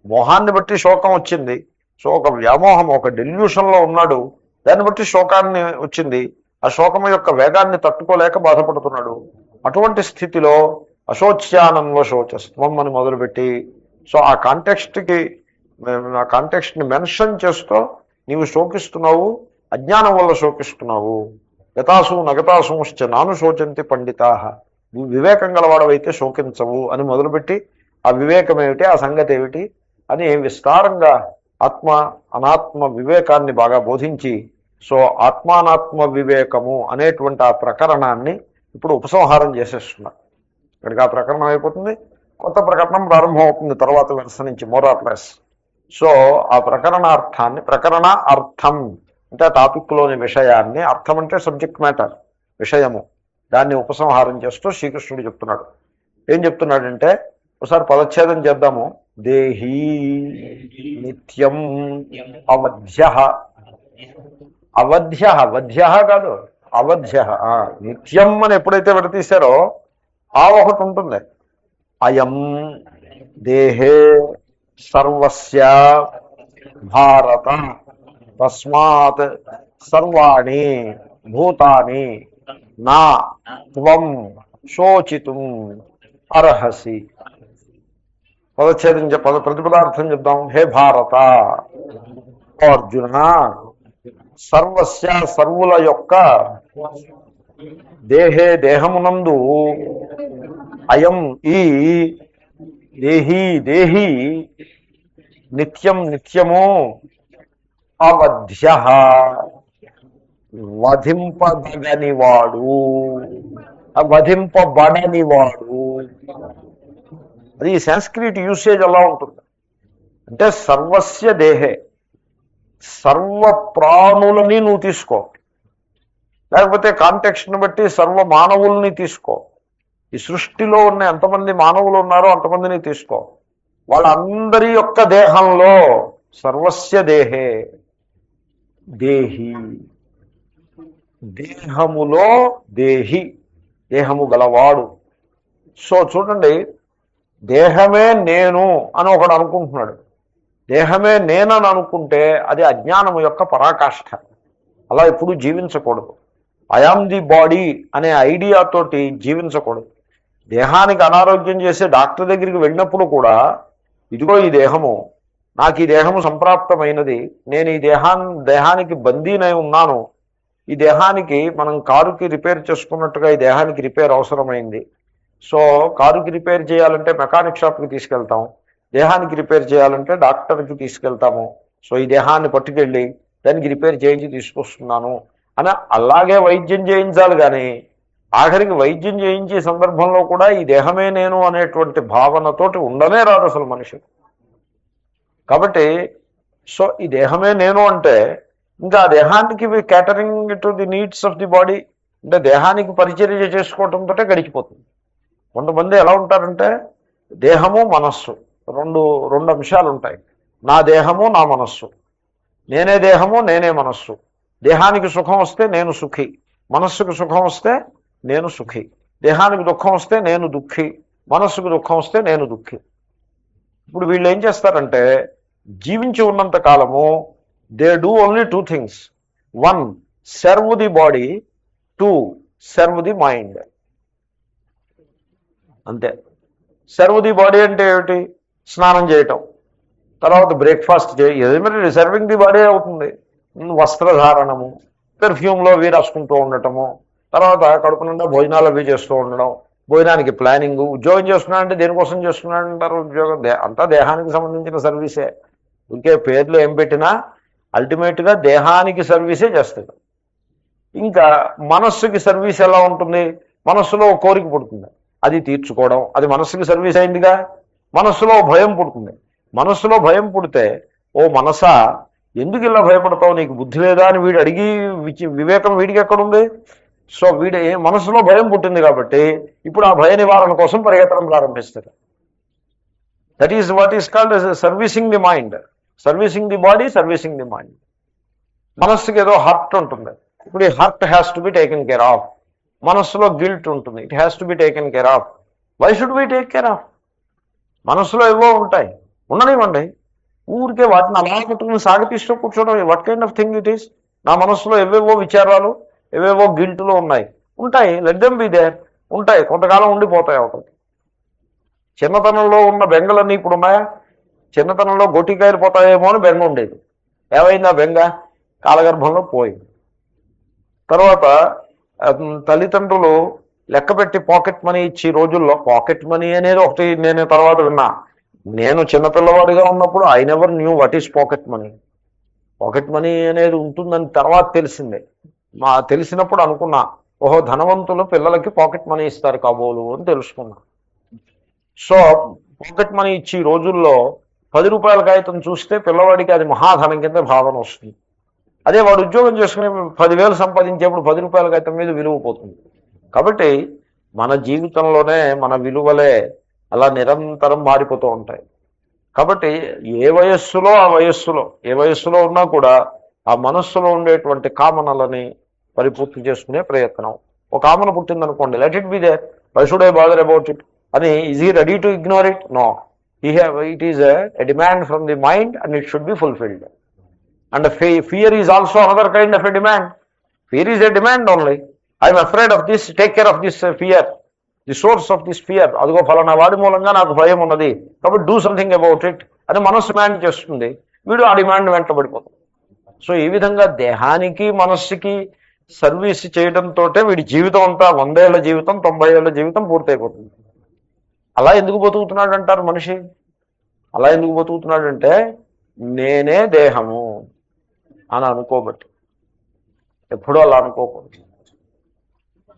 మోహాన్ని బట్టి శోకం వచ్చింది. సో ఒక వ్యామోహం, ఒక డెల్యూషన్లో ఉన్నాడు. దాన్ని బట్టి శోకాన్ని వచ్చింది. ఆ శోకం యొక్క వేగాన్ని తట్టుకోలేక బాధపడుతున్నాడు. అటువంటి స్థితిలో అశోచ్యానన్వశోచస్త్వం అని మొదలుపెట్టి, సో ఆ కాంటెక్స్ట్ని మెన్షన్ చేస్తూ నీవు శోకిస్తున్నావు, అజ్ఞానం వల్ల శోకిస్తున్నావు. గతాసు నగతాసుశ్చ నాను శోచంతి పండితా, నువ్వు వివేకం గలవాడవైతే శోకించవు అని మొదలుపెట్టి ఆ వివేకం ఏమిటి, ఆ సంగతి ఏమిటి అని విస్తారంగా ఆత్మ అనాత్మ వివేకాన్ని బాగా బోధించి, సో ఆత్మానాత్మ వివేకము అనేటువంటి ఆ ప్రకరణాన్ని ఇప్పుడు ఉపసంహారం చేసేస్తున్నారు. ఇక్కడికి ఆ ప్రకరణం అయిపోతుంది, కొత్త ప్రకరణం ప్రారంభం అవుతుంది తర్వాత వెర్స నుంచి, మోరార్లెస్. సో ఆ ప్రకరణార్థాన్ని, ప్రకరణ అర్థం అంటే టాపిక్లోని విషయాన్ని, అర్థం అంటే సబ్జెక్ట్ మ్యాటర్, విషయము, దాన్ని ఉపసంహారం చేస్తూ శ్రీకృష్ణుడు చెప్తున్నాడు. ఏం చెప్తున్నాడంటే ఒకసారి పదచ్ఛేదం చేద్దాము. దేహీ నిత్యం అవధ్య. అవధ్య, వధ్య కాదు, అవధ్య. నిత్యం అని ఎప్పుడైతే విడతీశారో ఆ ఒకటి ఉంటుంది. అయం దేహే సర్వస్య భారత తస్మాత్ సర్వాణి భూతాని నా త్వం శోచితుం అర్హసి. పదచ్ఛేదం ప్రతిపదార్థం చెప్దాం. హే భారత, అర్జున, సర్వస్య సర్వుల యొక్క దేహే దేహమునందు అయం ఈ దేహీ దేహీ నిత్యం నిత్యము అవధ్య వధింపదగనివాడు, వధింపబడనివాడు. అది సంస్క్రిట్ యూసేజ్ అలా ఉంటుంది. అంటే సర్వస్య దేహే, సర్వ ప్రాణులని నువ్వు తీసుకో, లేకపోతే కాంటెక్స్ట్ని బట్టి సర్వ మానవుల్ని తీసుకో. ఈ సృష్టిలో ఉన్న ఎంతమంది మానవులు ఉన్నారో అంతమందిని తీసుకో. వాళ్ళందరి యొక్క దేహంలో సర్వస్య దేహే దేహి, దేహములో దేహి, దేహము గలవాడు. సో చూడండి, దేహమే నేను అని ఒకడు అనుకుంటున్నాడు. దేహమే నేనని అనుకుంటే అది అజ్ఞానము యొక్క పరాకాష్ఠ. అలా ఎప్పుడూ జీవించకూడదు. ఐఆమ్ ది బాడీ అనే ఐడియాతోటి జీవించకూడదు. దేహానికి అనారోగ్యం చేసే డాక్టర్ దగ్గరికి వెళ్ళినప్పుడు కూడా ఇదిగో ఈ దేహము, నాకు ఈ దేహము సంప్రాప్తమైనది, నేను ఈ దేహానికి బందీనై ఉన్నాను, ఈ దేహానికి మనం కారుకి రిపేర్ చేసుకున్నట్టుగా ఈ దేహానికి రిపేర్ అవసరమైంది. సో కారుకి రిపేర్ చేయాలంటే మెకానిక్ షాప్కి తీసుకెళ్తాం, దేహానికి రిపేర్ చేయాలంటే డాక్టర్కి తీసుకెళ్తాము. సో ఈ దేహాన్ని పట్టుకెళ్ళి దానికి రిపేర్ చేయించి తీసుకొస్తున్నాను అని అలాగే వైద్యం చేయించాలి. కానీ ఆఖరికి వైద్యం చేయించే సందర్భంలో కూడా ఈ దేహమే నేను అనేటువంటి భావనతోటి ఉండనే రాదు అసలు మనిషి. కాబట్టి సో ఈ దేహమే నేను అంటే ఇంకా ఆ దేహానికి catering to the needs of the body, అంటే దేహానికి పరిచర్య చేసుకోవటంతో గడిచిపోతుంది. కొంతమంది ఎలా ఉంటారంటే దేహము మనస్సు రెండు అంశాలు ఉంటాయి. నా దేహము నా మనస్సు, నేనే దేహము నేనే మనస్సు. దేహానికి సుఖం వస్తే నేను సుఖి, మనస్సుకు సుఖం వస్తే నేను సుఖి. దేహానికి దుఃఖం వస్తే నేను దుఃఖి, మనస్సుకు దుఃఖం వస్తే నేను దుఃఖి. ఇప్పుడు వీళ్ళు ఏం చేస్తారంటే జీవించి ఉన్నంత కాలము they do only two things. One, serve the body. Two, serve the mind. అంతే. సర్వ్ ది బాడీ అంటే ఏమిటి? స్నానం చేయటం, తర్వాత బ్రేక్ఫాస్ట్ ఏది సర్వింగ్ ది బాడీ అవుతుంది. వస్త్రధారణము, పెర్ఫ్యూమ్లో అవి రాసుకుంటూ ఉండటము, తర్వాత కడుపు నిండా భోజనాలు అవి చేస్తూ ఉండడం, భోజనానికి ప్లానింగ్. ఉద్యోగం చేస్తున్నాడంటే దేనికోసం చేస్తున్నాడంటారు? ఉద్యోగం అంతా దేహానికి సంబంధించిన సర్వీసే. ఇంకే పేర్లు ఏం పెట్టినా అల్టిమేట్గా దేహానికి సర్వీసే చేస్తుంది. ఇంకా మనస్సుకి సర్వీస్ ఎలా ఉంటుంది? మనస్సులో కోరిక పుడుతుంది, అది తీర్చుకోవడం, అది మనస్సుకి సర్వీస్ అయిందిగా. మనస్సులో భయం పుడుతుంది, మనస్సులో భయం పుడితే ఓ మనసా ఎందుకు ఇలా భయపడతావు, నీకు బుద్ధి లేదా అని వీడు అడిగి వివేకం వీడికి ఎక్కడుంది? సో మనసులో భయం పుట్టింది కాబట్టి ఇప్పుడు ఆ భయ నివారణ కోసం పరిగెత్తడం ప్రారంభిస్తారు. That is what is called servicing the mind, servicing the body, servicing the mind. మనస్సుకి ఏదో హర్ట్ ఉంటుంది, ఇప్పుడు ఈ hurt has to be taken care of. మనస్సులో గిల్ట్ ఉంటుంది, it has to be taken care of. Why should be take care of? మనస్సులో ఏవో ఉంటాయి, ఉండనివ్వండి. ఊరికే వాటిని అలా పెట్టుకుని సాగతీస్తూ కూర్చోవడం what kind of thing it is? నా మనస్సులో ఏవేవో విచారాలు, ఏవేవో గిల్టులు ఉంటాయి, లెట్ దెమ్ బి దేర్. ఉంటాయి, కొంతకాలం ఉండిపోతాయి. ఒకటి చిన్నతనంలో ఉన్న బెంగలన్నీ ఇప్పుడు ఉన్నాయా? చిన్నతనంలో గొట్టికాయలు పోతాయేమో అని బెంగ ఉండేది. ఏమైంది ఆ బెంగ? కాలగర్భంలో పోయింది. తర్వాత తల్లిదండ్రులు లెక్కపెట్టి పాకెట్ మనీ ఇచ్చి రోజుల్లో, పాకెట్ మనీ అనేది ఒకటి నేను తర్వాత విన్నా. నేను చిన్నపిల్లవాడిగా ఉన్నప్పుడు I never knew what is pocket money. Pocket money అనేది ఉంటుందని తర్వాత తెలిసిందే. తెలిసినప్పుడు అనుకున్నా, ఓహో ధనవంతులు పిల్లలకి పాకెట్ మనీ ఇస్తారు కాబోలు అని తెలుసుకున్నా. సో పాకెట్ మనీ ఇచ్చి రోజుల్లో 10 రూపాయల కాగితం చూస్తే పిల్లవాడికి అది మహాధనం కింద భావన వస్తుంది. అదే వాడు ఉద్యోగం చేసుకుని 10,000 సంపాదించేప్పుడు 10 రూపాయల కాగితం మీద విలువ పోతుంది. కాబట్టి మన జీవితంలోనే మన విలువలే అలా నిరంతరం మారిపోతూ ఉంటాయి. కాబట్టి ఏ వయస్సులో ఆ వయస్సులో, ఏ వయస్సులో ఉన్నా కూడా ఆ మనస్సులో ఉండేటువంటి కామనలని పరిపూర్తి చేసుకునే ప్రయత్నం. ఒక కామన పుట్టిందనుకోండి, let it be there, why should I bother about it అని. Is he ready to ignore it? No, it is a demand from the mind and it should be fulfilled. And fear is also another kind of a demand. Fear is a demand only. I'm afraid of this, take care of this fear, the source of this fear. అదిగో ఫలానా వాడి మూలంగా నాకు భయం ఉన్నది కాబట్టి డూ సంథింగ్ అబౌట్ ఇట్ అని మనస్సు డిమాండ్ చేస్తుంది. వీడు ఆ డిమాండ్ వెంటబడిపోతుంది. సో ఈ విధంగా దేహానికి మనస్సుకి సర్వీస్ చేయడంతో వీడి జీవితం అంతా 100 ఏళ్ల జీవితం, 90 ఏళ్ల జీవితం పూర్తయిపోతుంది. అలా ఎందుకు బతుకుతున్నాడు అంటారు మనిషి? అలా ఎందుకు బతుకుతున్నాడంటే నేనే దేహము అని అనుకోబట్టి. ఎప్పుడూ అలా అనుకోకూడదు.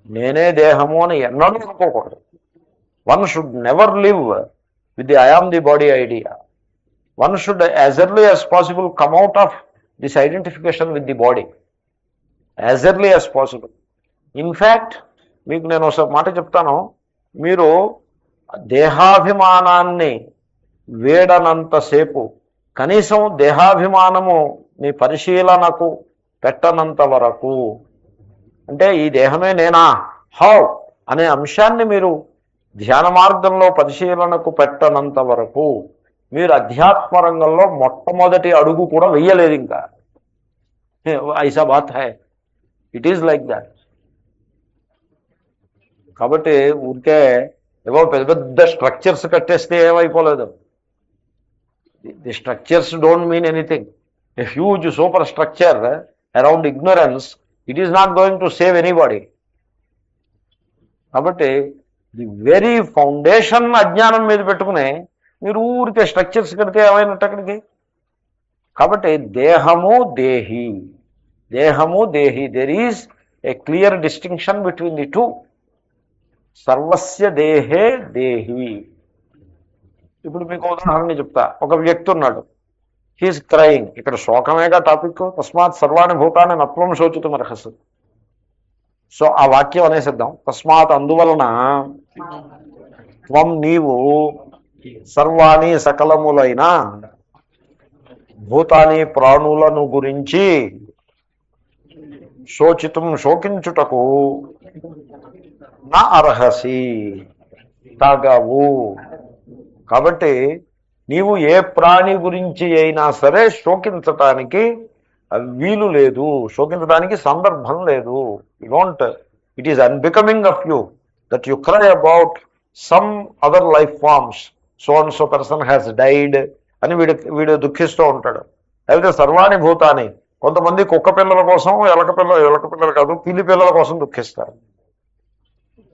నేనే దేహము అని ఎన్నడూ అనుకోకూడదు. One should never live with the I am the body idea. One should as early as possible come out of this identification with the body as early as possible. In fact మీకు నేను ఒక మాట చెప్తాను, మీరు దేహాభిమానాన్ని వేడనంతసేపు, కనీసం దేహాభిమానము మీ పరిశీలనకు పెట్టనంత వరకు, అంటే ఈ దేహమే నేనా, హౌ అనే అంశాన్ని మీరు ధ్యాన మార్గంలో పరిశీలనకు పెట్టనంత వరకు మీరు అధ్యాత్మ రంగంలో మొట్టమొదటి అడుగు కూడా వెయ్యలేదు. ఇంకా ఐసా బాత్ హై, ఇట్ ఈజ్ లైక్ దాట్. కాబట్టి ఊరికే ఏవో పెద్ద పెద్ద స్ట్రక్చర్స్ కట్టేస్తే ఏమైపోలేదు. The structures don't mean anything. A huge super structure around ignorance, it is not going to save anybody. కాబట్టి ది వెరీ ఫౌండేషన్ అజ్ఞానం మీద పెట్టుకుని మీరు ఊరికే స్ట్రక్చర్స్ కడితే ఏమైనట్టు అక్కడికి. కాబట్టి దేహము దేహి, దేహము దేహి, there is a clear distinction between the two. సర్వస్య దేహే దేహి. ఇప్పుడు మీకు ఉదాహరణ చెప్తా. ఒక వ్యక్తి ఉన్నాడు, హీఈస్ క్రయింగ్. ఇక్కడ శోకమేగా టాపిక్. తస్మాత్ సర్వాణి భూతాన్ని నత్వం శోచితం అర్హసి. సో ఆ వాక్యం అనేసిద్దాం. తస్మాత్ అందువలన త్వం నీవు సర్వాణి సకలములైన భూతాని ప్రాణులను గురించి శోచితం శోకించుటకు నా అర్హసి తగవు. కాబట్టి నీవు ఏ ప్రాణి గురించి అయినా సరే శోకించటానికి వీలు లేదు, శోకించడానికి సందర్భం లేదు. You don't, it is unbecoming of you that you cry about some other life forms. So and so person has died అని వీడు దుఃఖిస్తూ ఉంటాడు. లేకపోతే సర్వాణి భూతాన్ని, కొంతమంది కుక్క పిల్లల కోసం, ఎలక పిల్లలు కాదు, పిల్లి పిల్లల కోసం దుఃఖిస్తారు.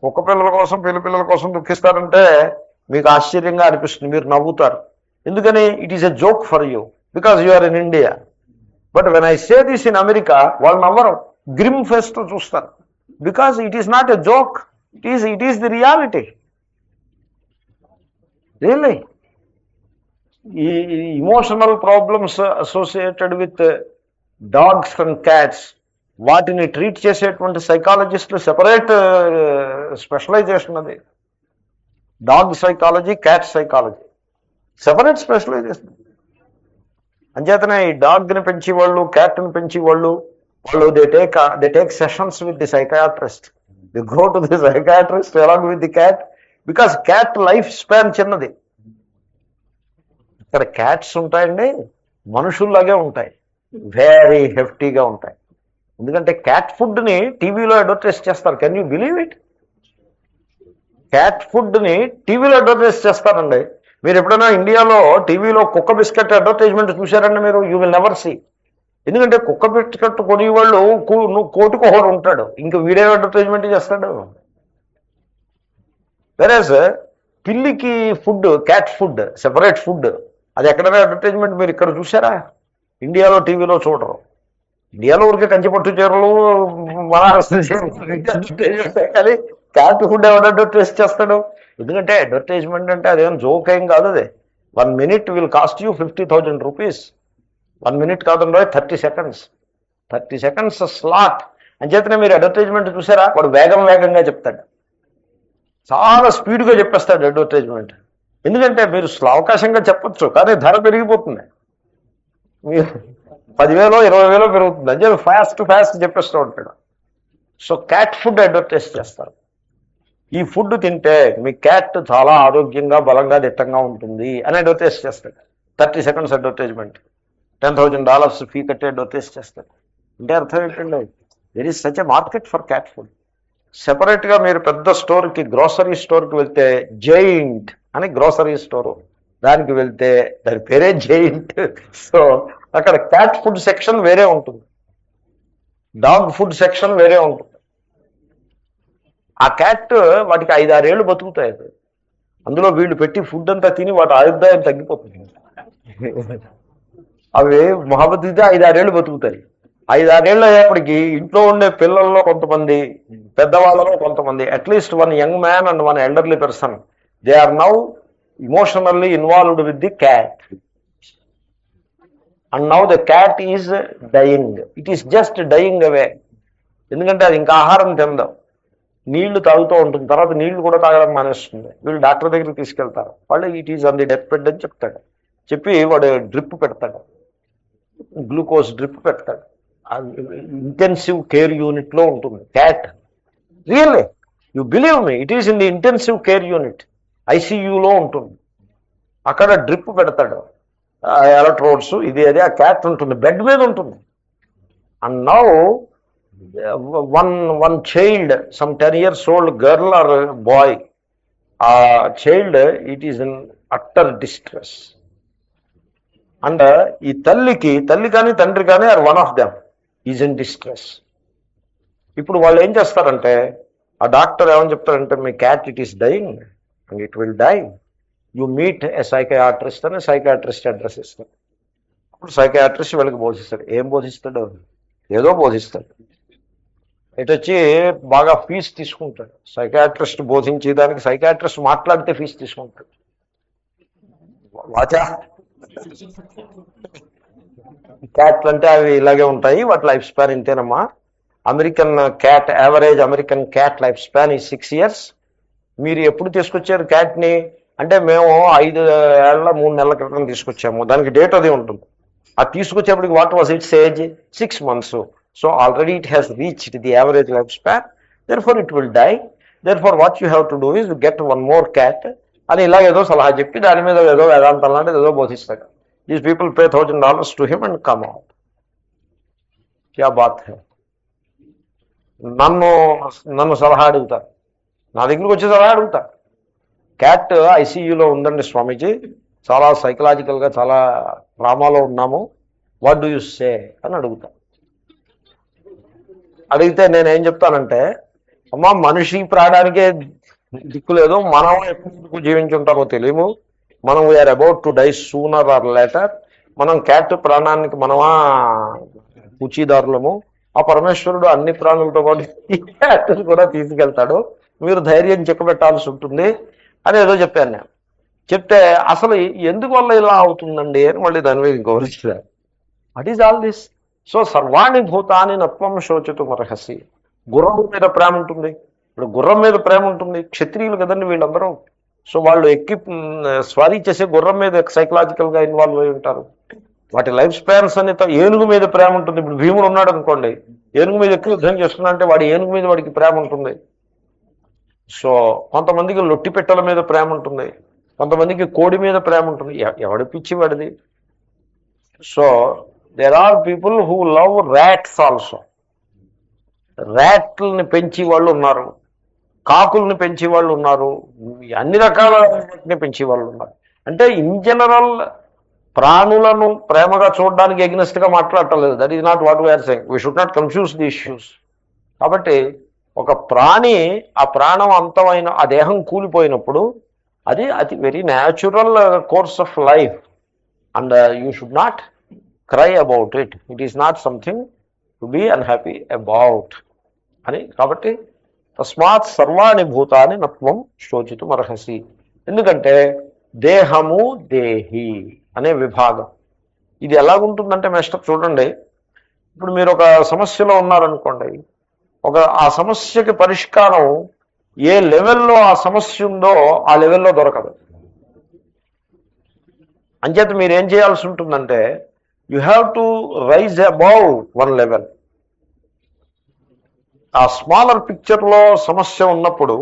కుక్క పిల్లల కోసం, పిల్లి పిల్లల కోసం దుఃఖిస్తారంటే మీకు ఆశ్చర్యంగా అనిపిస్తుంది, మీరు నవ్వుతారు. ఎందుకని? It is a joke for you because you are in India. But when I say this in America, వాళ్ళు నవ్వరు, గ్రిమ్ ఫేస్ తో చూస్తారు. Because it is not a joke, it is the reality. Really ఈ emotional problems associated with dogs and cats, వాటిని ట్రీట్ చేసేటువంటి సైకాలజిస్టులు సెపరేట్ స్పెషలైజేషన్. అది dog psychology, cat psychology, separate specialization. అంచేతనే ఈ డాగ్ని పెంచేవాళ్ళు, క్యాట్ని పెంచేవాళ్ళు, they take sessions with the psychiatrist. The go to the psychiatrist along with the cat, because cat life span చిన్నది. ఇక్కడ క్యాట్స్ ఉంటాయండి, మనుషుల్లాగే ఉంటాయి, వెరీ హెఫ్టీగా ఉంటాయి. ఎందుకంటే క్యాట్ ఫుడ్ని టీవీలో అడ్వర్టైజ్ చేస్తారు. Can you believe it? Cat ఫుడ్ని టీవీలో అడ్వర్టైజ్ చేస్తారండి. మీరు ఎప్పుడైనా ఇండియాలో టీవీలో కుక్క బిస్కెట్ అడ్వర్టైజ్మెంట్ చూశారండి మీరు? You will never see. ఎందుకంటే కుక్క బిస్కెట్ కొనేవాళ్ళు కోటికొకడు ఉంటాడు, ఇంక వీడియో అడ్వర్టైజ్మెంట్ చేస్తాడు. వెరాజ్ పిల్లికి food, cat food separate food, అది ఎక్కడైనా అడ్వర్టైజ్మెంట్ మీరు ఇక్కడ చూసారా? ఇండియాలో టీవీలో చూడరు. ఇండియాలో ఊరికే కంచిపట్టు చీరలు, కానీ క్యాట్ ఫుడ్ ఎవరు అడ్వర్టైజ్ చేస్తాడు? ఎందుకంటే అడ్వర్టైజ్మెంట్ అంటే అదేం జోక్ ఏం కాదు. అది 1 minute will cost you 50,000 rupees. 1 minute కాదండి, 30 seconds. 30 seconds slot. అంచేతనే మీరు అడ్వర్టైజ్మెంట్ చూసారా? వాడు వేగంగా చెప్తాడు, చాలా స్పీడ్గా చెప్పేస్తాడు అడ్వర్టైజ్మెంట్. ఎందుకంటే మీరు అవకాశంగా చెప్పచ్చు, కానీ ధర పెరిగిపోతుంది. మీరు 10,000 20,000 పెరుగుతుంది. అంటే ఫాస్ట్ చెప్పేస్తూ ఉంటాడు. సో క్యాట్ ఫుడ్ అడ్వర్టైజ్ చేస్తారు. ఈ ఫుడ్ తింటే మీ క్యాట్ చాలా ఆరోగ్యంగా, బలంగా, దిట్టంగా ఉంటుంది అని అడ్వర్టైజ్ చేస్తాడు. 30 seconds అడ్వర్టైజ్మెంట్, $10,000 ఫీ కట్టి అడ్వర్టైజ్ చేస్తాడు. అంటే అర్థం ఏంటండి? There is such a market for cat food. సెపరేట్గా మీరు పెద్ద స్టోర్కి, గ్రోసరీ స్టోర్కి వెళ్తే, జైంట్ అని గ్రోసరీ స్టోరు, దానికి వెళ్తే దాని పేరే జైంట్. సో అక్కడ క్యాట్ ఫుడ్ సెక్షన్ వేరే ఉంటుంది, డాగ్ ఫుడ్ సెక్షన్ వేరే ఉంటుంది. ఆ క్యాట్ వాటికి 5-6 ఏళ్ళు బతుకుతాయి. అందులో వీళ్ళు పెట్టి ఫుడ్ అంతా తిని వాటి ఆయుర్దాయం తగ్గిపోతుంది. అవి మొహమ్మద్గా 5-6 ఏళ్ళు బతుకుతాయి. 5-6 ఏళ్ళు అయ్యేప్పటికీ ఇంట్లో ఉండే పిల్లల్లో కొంతమంది, పెద్దవాళ్ళలో కొంతమంది, at least 1 young man and 1 elderly person, they are now emotionally involved with the cat. And now the cat is dying. It is just dying away. ఎందుకంటే అది ఇంకా ఆహారం తిందాం, నీళ్లు తాగుతూ ఉంటుంది, తర్వాత నీళ్లు కూడా తాగడం మానేస్తుంది. వీళ్ళు డాక్టర్ దగ్గరికి తీసుకెళ్తారు. వాళ్ళు it is on the death bed అని చెప్తాడు. చెప్పి వాడు డ్రిప్ పెడతాడు, గ్లూకోజ్ డ్రిప్ పెడతాడు. ఇంటెన్సివ్ కేర్ యూనిట్లో ఉంటుంది cat. Really, you believe me, it is in the intensive care unit, ఐసీయూలో ఉంటుంది. అక్కడ డ్రిప్ పెడతాడు, ఎలక్ట్రోడ్స్, ఇది అది. ఆ క్యాట్ ఉంటుంది, బెడ్ మీద ఉంటుంది. And now one child, some 10 years old girl or boy, ఆ child it is in utter distress. And ఈ తల్లి కానీ తండ్రి కానీ or one of them is in distress. ఇప్పుడు వాళ్ళు ఏం చేస్తారంటే, ఆ డాక్టర్ ఏమని చెప్తారంటే, మీ cat it is dying and it will die, you meet a psychiatrist అని సైకియాట్రిస్ట్ అడ్రస్ ఇస్తాడు. అప్పుడు సైకియాట్రిస్ట్ వీళ్ళకి బోధిస్తాడు. ఏం బోధిస్తాడు? ఏదో బోధిస్తాడు. ఇటు వచ్చి బాగా ఫీజు తీసుకుంటాడు. సైకియాట్రిస్ట్ బోధించేదానికి సైకియాట్రిస్ట్ మాట్లాడితే ఫీజు తీసుకుంటాడు. వాచా క్యాట్లు అంటే అవి ఇలాగే ఉంటాయి, వాటి లైఫ్ స్పాన్ ఇంతేనమ్మా. American cat, average American cat life span ఈ 6 years. మీరు ఎప్పుడు తీసుకొచ్చారు క్యాట్ని అంటే, మేము 5 ఏళ్ళ 3 నెలల క్రితం తీసుకొచ్చాము. దానికి డేట్ అది ఉంటుంది. అది తీసుకొచ్చేప్పటికి what was its age? 6 months. So already it has reached the average life span, therefore it will die, therefore what you have to do is get 1 more cat అని ఇలా ఏదో సలహా చెప్పి దాని మీద ఏదో వేదాంతం లాంటిది ఏదో బోధిస్తాడు. These people pay $1,000 to him and come out. క్యా బాత్ హై. నన్ను సలహా అడుగుతారు, నా దగ్గరికి వచ్చి సలహా అడుగుతా. క్యాట్ ఐసీయూలో ఉందండి స్వామీజీ, చాలా సైకలాజికల్గా చాలా డ్రామాలో ఉన్నాము, వాట్ డూ యూ సే అని అడుగుతా. అడిగితే నేనేం చెప్తానంటే, అమ్మా మనిషి ప్రాణానికే దిక్కు లేదు, మనం ఎప్పుడు జీవించుంటామో తెలియము, మనం we're about to die sooner or later. మనం క్యాట్ ప్రాణానికి మనమా పూచీదారులము, ఆ పరమేశ్వరుడు అన్ని ప్రాణులతో పాటు ఈ క్యాట్ని కూడా తీసుకెళ్తాడు, మీరు ధైర్యం చెక్కబెట్టాల్సి ఉంటుంది అని ఏదో చెప్పాను నేను. చెప్తే అసలు ఎందువల్ల ఇలా అవుతుందండి అని మళ్ళీ దాని మీద గౌరవించారు. What is all this? So సర్వాణి భూతాన్ని నత్వం శోచితుమర్హసి. గుర్రం మీద ప్రేమ ఉంటుంది. ఇప్పుడు గుర్రం మీద ప్రేమ ఉంటుంది, క్షత్రియులు కదండి వీళ్ళందరూ. సో వాళ్ళు ఎక్కి స్వారీ చేసే గుర్రం మీద సైకలాజికల్గా ఇన్వాల్వ్ అయి ఉంటారు. వాటి లైఫ్ స్పాన్స్ అని. ఏనుగు మీద ప్రేమ ఉంటుంది. ఇప్పుడు భీముడు ఉన్నాడు అనుకోండి, ఏనుగు మీద ఎక్కువ యుద్ధం చేస్తున్నా అంటే వాడి ఏనుగు మీద వాడికి ప్రేమ ఉంటుంది. సో కొంతమందికి లొట్టి పెట్టెల మీద ప్రేమ ఉంటుంది, కొంతమందికి కోడి మీద ప్రేమ ఉంటుంది. ఎవడి పిచ్చి వాడిది. So there are people who love rats also. ర్యాట్లని పెంచి వాళ్ళు ఉన్నారు, కాకుల్ని పెంచే వాళ్ళు ఉన్నారు, అన్ని రకాల పెంచే వాళ్ళు ఉన్నారు. అంటే ఇన్ జనరల్ ప్రాణులను ప్రేమగా చూడడానికి ఎగ్నెస్ట్గా మాట్లాడటలేదు. That is not what we're saying. We should not confuse the issues. కాబట్టి ఒక ప్రాణి, ఆ ప్రాణం అంతమైన ఆ దేహం కూలిపోయినప్పుడు అది very natural course of life, and you should not cry about it. It is not something to be unhappy about అని. కాబట్టి తస్మాత్ సర్వాణి భూతాన్ని నత్వం శోచితుమర్హసి. ఎందుకంటే దేహము దేహి అనే విభాగం ఇది ఎలాగుంటుందంటే, మాస్టర్ చూడండి, ఇప్పుడు మీరు ఒక సమస్యలో ఉన్నారనుకోండి, ఆ సమస్యకి పరిష్కారం ఏ లెవెల్లో ఆ సమస్య ఉందో ఆ లెవెల్లో దొరకదు. అంచేత మీరు ఏం చేయాల్సి ఉంటుందంటే, you have to rise above 1 level. ఆ స్మాలర్ పిక్చర్లో సమస్య ఉన్నప్పుడు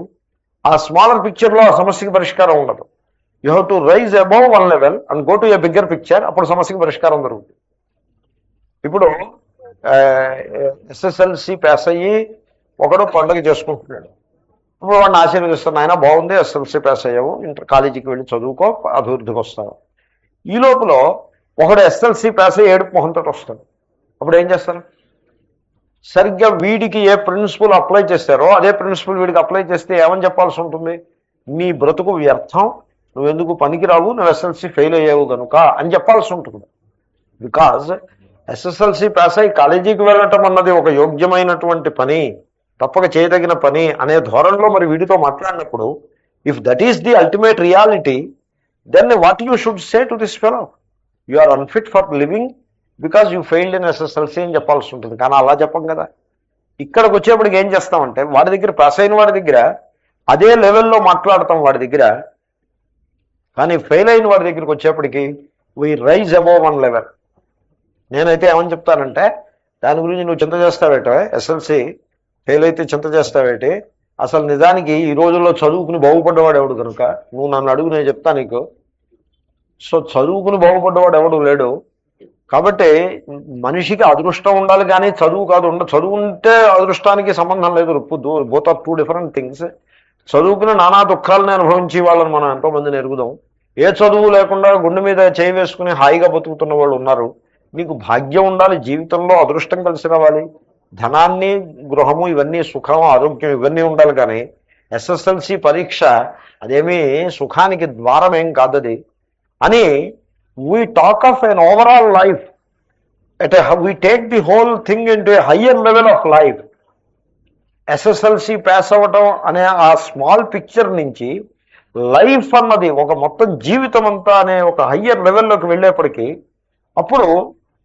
ఆ స్మాలర్ పిక్చర్లో ఆ సమస్యకి పరిష్కారం ఉండదు. You have to rise above 1 level and go to a bigger picture. అప్పుడు సమస్యకి పరిష్కారం దొరుకుతుంది. ఇప్పుడు SSLC పాస్ అయ్యి ఒకడు పండుగ చేసుకుంటున్నాడు. ఇప్పుడు వాడిని ఆశీర్వదిస్తాను, ఆయన బాగుంది SSLC పాస్ అయ్యావు, కాలేజీకి వెళ్ళి చదువుకో, అభివృద్ధికి వస్తావు. ఈ లోపల ఒకడు SSLC పాస్ అయ్యి ఏడుపు మొహంతో వస్తాడు. అప్పుడు ఏం చేస్తారు? సరిగ్గా వీడికి ఏ ప్రిన్సిపల్ అప్లై చేస్తారో అదే ప్రిన్సిపల్ వీడికి అప్లై చేస్తే ఏమని చెప్పాల్సి ఉంటుంది? నీ బ్రతుకు వ్యర్థం, నువ్వెందుకు పనికిరావు, నువ్వు SSLC ఫెయిల్ అయ్యావు కనుక అని చెప్పాల్సి ఉంటుంది. బికాజ్ SSLC పాస్ అయ్యి కాలేజీకి వెళ్ళటం అన్నది ఒక యోగ్యమైనటువంటి పని, తప్పక చేయదగిన పని అనే ధోరణిలో మరి వీడితో మాట్లాడినప్పుడు, if that is the ultimate reality, then what you should say to this fellow? You are unfit for living because you failed in SSLC అని చెప్పాల్సి ఉంటుంది. కానీ అలా చెప్పం కదా. ఇక్కడికి వచ్చేప్పటికి ఏం చేస్తామంటే, వాడి దగ్గర పాస్ అయిన వాడి దగ్గర అదే లెవెల్లో మాట్లాడతాం వాడి దగ్గర, కానీ ఫెయిల్ అయిన వాడి దగ్గరికి వచ్చేప్పటికి వీ రైజ్ అబౌవ్ 1 level. నేనైతే ఏమని చెప్తానంటే, దాని గురించి నువ్వు చింత చేస్తావేట, SSLC ఫెయిల్ అయితే చింత చేస్తావేటి, అసలు నిజానికి ఈ రోజుల్లో చదువుకుని బాగుపడ్డవాడు ఎవడు కనుక నువ్వు నన్ను అడుగు, నేను చెప్తా నీకు. సో చదువుకుని బాగుపడ్డవాడు ఎవడు లేడు. కాబట్టి మనిషికి అదృష్టం ఉండాలి కానీ చదువు కాదు. చదువు ఉంటే అదృష్టానికి సంబంధం లేదు. Both are 2 different things. చదువుకుని నానా దుఃఖాలను అనుభవించి వాళ్ళని మనం ఎంతోమందిని ఎరుగుదాం. ఏ చదువు లేకుండా గుండె మీద చేయి వేసుకుని హాయిగా బతుకుతున్న వాళ్ళు ఉన్నారు. నీకు భాగ్యం ఉండాలి, జీవితంలో అదృష్టం కలిసి రావాలి, ధనాన్ని, గృహము, ఇవన్నీ, సుఖం, ఆరోగ్యం, ఇవన్నీ ఉండాలి. కానీ ఎస్ఎస్ఎల్సి పరీక్ష అదేమీ సుఖానికి ద్వారం ఏం కాదది అని we talk of an overall life. We take the whole thing in to A higher level of life. SSLC pass అవ్వటం అనే ఆ స్మాల్ పిక్చర్ నుంచి లైఫ్ అన్నది ఒక మొత్తం జీవితం అంతా అనే ఒక హయ్యర్ లెవెల్లోకి వెళ్ళేప్పటికీ అప్పుడు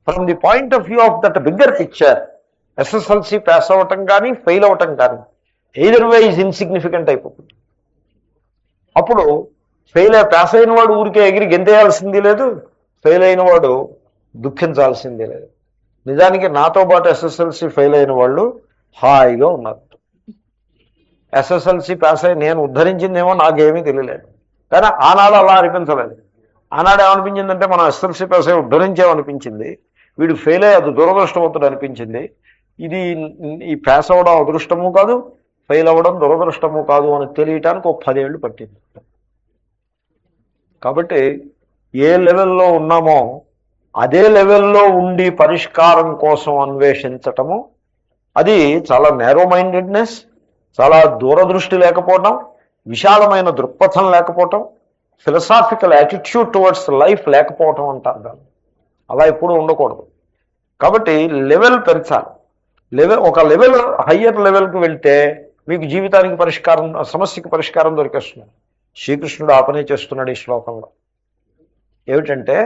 from the point of view of that bigger picture SSLC pass అవ్వటం కానీ ఫెయిల్ అవ్వటం కానీ ఎయిదర్ వే ఈజ్ ఇన్సిగ్నిఫికెంట్ అయిపోతుంది. అప్పుడు పాస్ అయిన వాడు ఊరికే ఎగిరి గెంతేయాల్సింది లేదు, ఫెయిల్ అయిన వాడు దుఃఖించాల్సిందే లేదు. నిజానికి నాతో పాటు ఎస్ఎస్ఎల్సి ఫెయిల్ అయిన వాళ్ళు హాయిగా ఉన్నారు. ఎస్ఎస్ఎల్సి పాస్ అయ్యి నేను ఉద్ధరించిందేమో నాకేమీ తెలియలేదు, కానీ ఆనాడు అలా అనిపించలేదు. ఆనాడు ఏమనిపించిందంటే మనం ఎస్ఎస్ఎల్సి పాస్ అయ్యి ఉద్ధరించామనిపించింది, వీడు ఫెయిల్ అయ్యి అది దురదృష్టవంతుడు అనిపించింది. ఈ పాస్ అవ్వడం అదృష్టము కాదు, ఫెయిల్ అవ్వడం దురదృష్టము కాదు అని తెలియటానికి ఒక 10 ఏళ్ళు పట్టింది. కాబట్టి ఏ లెవెల్లో ఉన్నామో అదే లెవెల్లో ఉండి పరిష్కారం కోసం అన్వేషించటము అది చాలా నేరో మైండెడ్నెస్, చాలా దూరదృష్టి లేకపోవటం, విశాలమైన దృక్పథం లేకపోవటం, ఫిలసాఫికల్ యాటిట్యూడ్ టువర్డ్స్ లైఫ్ లేకపోవటం అంటారు దాన్ని. అలా ఎప్పుడూ ఉండకూడదు. కాబట్టి లెవెల్ పెంచాలి. ఒక లెవెల్ హయ్యర్ లెవెల్కి వెళ్తే మీకు జీవితానికి పరిష్కారం, సమస్యకి పరిష్కారం దొరికేస్తుంది. శ్రీకృష్ణుడు ఆ పని చేస్తున్నాడు ఈ శ్లోకంలో. ఏమిటంటే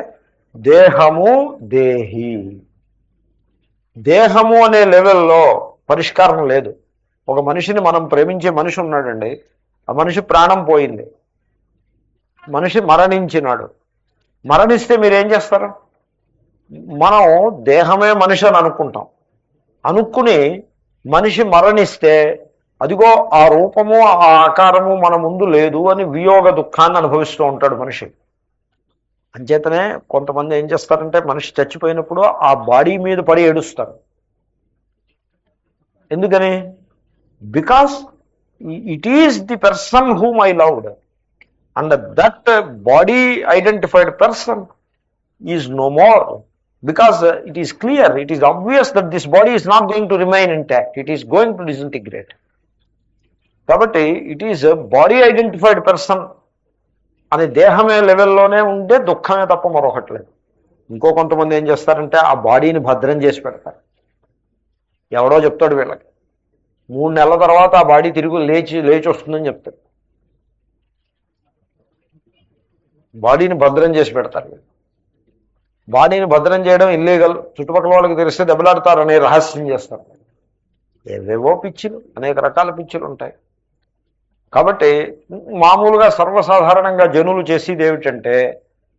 దేహము దేహి. దేహము అనే లెవెల్లో పరిష్కారం లేదు. ఒక మనిషిని మనం ప్రేమించే మనిషి ఉన్నాడండి, ఆ మనిషి ప్రాణం పోయింది, మనిషి మరణించినాడు. మరణిస్తే మీరేం చేస్తారు? మనం దేహమే మనిషి అని అనుకుంటాం. అనుకుని మనిషి మరణిస్తే అదిగో ఆ రూపము, ఆ ఆకారము మన ముందు లేదు అని వియోగ దుఃఖాన్ని అనుభవిస్తూ ఉంటాడు మనిషి. అంచేతనే కొంతమంది ఏం చేస్తారంటే మనిషి చచ్చిపోయినప్పుడు ఆ బాడీ మీద పడి ఏడుస్తారు. ఎందుకని? Because it is the person whom I loved and that body identified person is no more. Because it is clear, it is obvious that this body is not going to remain intact, it is going to disintegrate. కాబట్టి it is body identified person అని దేహమే లెవెల్లోనే ఉంటే దుఃఖమే తప్ప మరొకట్లేదు. ఇంకో కొంతమంది ఏం చేస్తారంటే ఆ బాడీని భద్రం చేసి పెడతారు. ఎవడో చెప్తాడు వీళ్ళకి 3 నెలల తర్వాత ఆ బాడీ తిరిగి లేచి వస్తుందని చెప్తాడు. బాడీని భద్రం చేసి పెడతారు. బాడీని భద్రం చేయడం ఇల్లీగల్, చుట్టుపక్కల వాళ్ళకి తెలిస్తే దెబ్బలాడతారనే రహస్యం చేస్తారు. ఏవేవో పిచ్చిలు, అనేక రకాల పిచ్చిలు ఉంటాయి. కాబట్టి మామూలుగా సర్వసాధారణంగా జనులు చేసేది ఏమిటంటే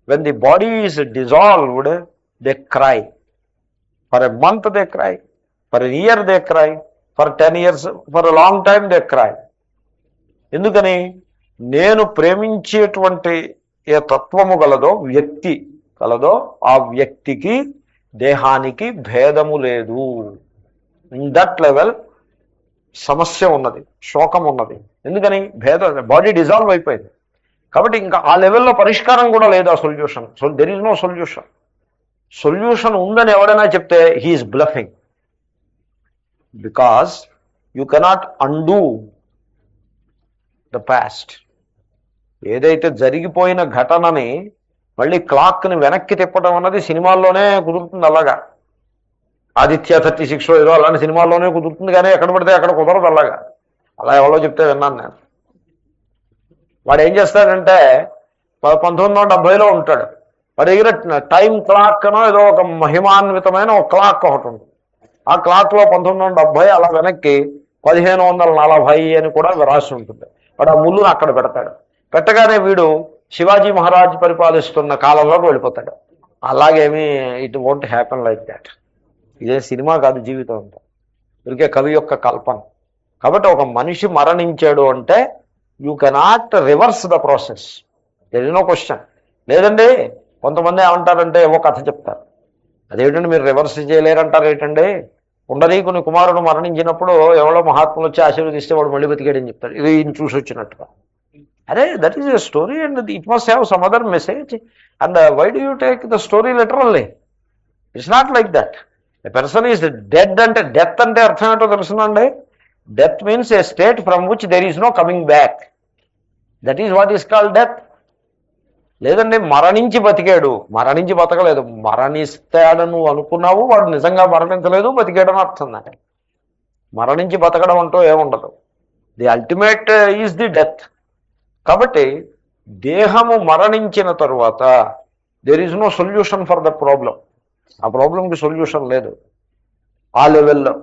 when the body is dissolved they cry. For a month they cry, for a year they cry, for 10 years, for a long time they cry. ఎందుకని? నేను ప్రేమించేటువంటి ఏ తత్వము గలదో, వ్యక్తి కలదో, ఆ వ్యక్తికి దేహానికి భేదము లేదు. ఇన్ దట్ లెవెల్ సమస్య ఉన్నది, శోకం ఉన్నది. ఎందుకని? బాడీ డిజాల్వ్ అయిపోయింది. కాబట్టి ఇంకా ఆ లెవెల్లో పరిష్కారం కూడా లేదు. ఆ solution, there is no solution. Solution ఉందని ఎవడైనా చెప్తే he is bluffing. Because you cannot undo the past. ఏదైతే జరిగిపోయిన ఘటనని మళ్ళీ క్లాక్ని వెనక్కి తిప్పడం అన్నది సినిమాల్లోనే కుదురుతుంది. అలాగా ఆదిత్య 36 ఏదో అలాంటి సినిమాల్లోనే కుదురుతుంది, కానీ ఎక్కడ పడితే అక్కడ కుదరదు. అలా ఎవరో చెప్తే విన్నాను నేను. వాడు ఏం చేస్తాడంటే 1970లో ఉంటాడు, వాడి దగ్గర టైం క్లాక్ అనో ఏదో ఒక మహిమాన్వితమైన ఒక క్లాక్ ఒకటి ఉంటుంది. ఆ క్లాక్లో 1970 అలా వెనక్కి 1540 అని కూడా రాసి ఉంటుంది. వాడు ఆ ముళ్ళును అక్కడ పెడతాడు. పెట్టగానే వీడు శివాజీ మహారాజ్ పరిపాలిస్తున్న కాలంలోకి వెళ్ళిపోతాడు. అలాగేమీ it won't happen like that. ఇదే సినిమా కాదు, జీవితం అంతా ఇదికే కవి యొక్క కల్పన. కాబట్టి ఒక మనిషి మరణించాడు అంటే you cannot reverse the process, there is no question. లేదండి కొంతమంది ఏమంటారంటే ఏవో కథ చెప్తారు, అదేమిటండి మీరు రివర్స్ చేయలేరంటారు ఏంటండి, పుండరీకుని కుమారుడు మరణించినప్పుడు ఎవరో మహాత్ములు వచ్చి ఆశీర్వదిస్తే వాడు మళ్ళీ బతికాడని చెప్తారు. ఇది ఈయన చూసి వచ్చినట్టుగా. అరే that is a story and it must have some other message. And why do you take the story literally? It's not like that. A person is dead అంటే, డెత్ అంటే అర్థం ఏంటో తెలుసునండి. Death means a state from which there is no coming back. That is what is called death. లేదండి మరణించి బతికాడు, మరణించి బతకలేదు. మరణిస్తాడని నువ్వు అనుకున్నావు, వాడు నిజంగా మరణించలేదు, బతికాడని అర్థం. దాన్ని మరణించి బతకడం అంటూ ఏముండదు. The ultimate is the death. కాబట్టి దేహము మరణించిన తరువాత there is no solution for the problem. ఆ ప్రాబ్లంకి సొల్యూషన్ లేదు ఆ లెవెల్లో.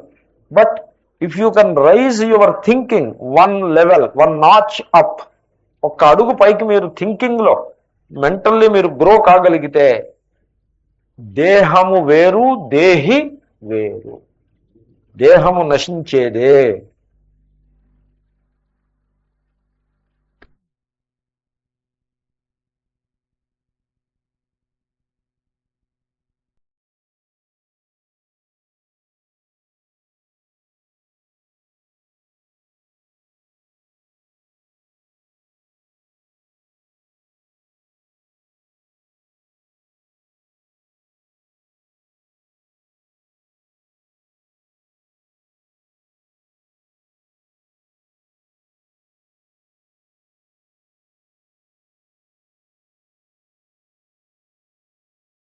But if you can raise your thinking one level, one notch up, ఒక్క అడుగు పైకి మీరు థింకింగ్లో మెంటల్లీ మీరు గ్రో కాగలిగితే దేహము వేరు, దేహి వేరు. దేహము నశించేదే,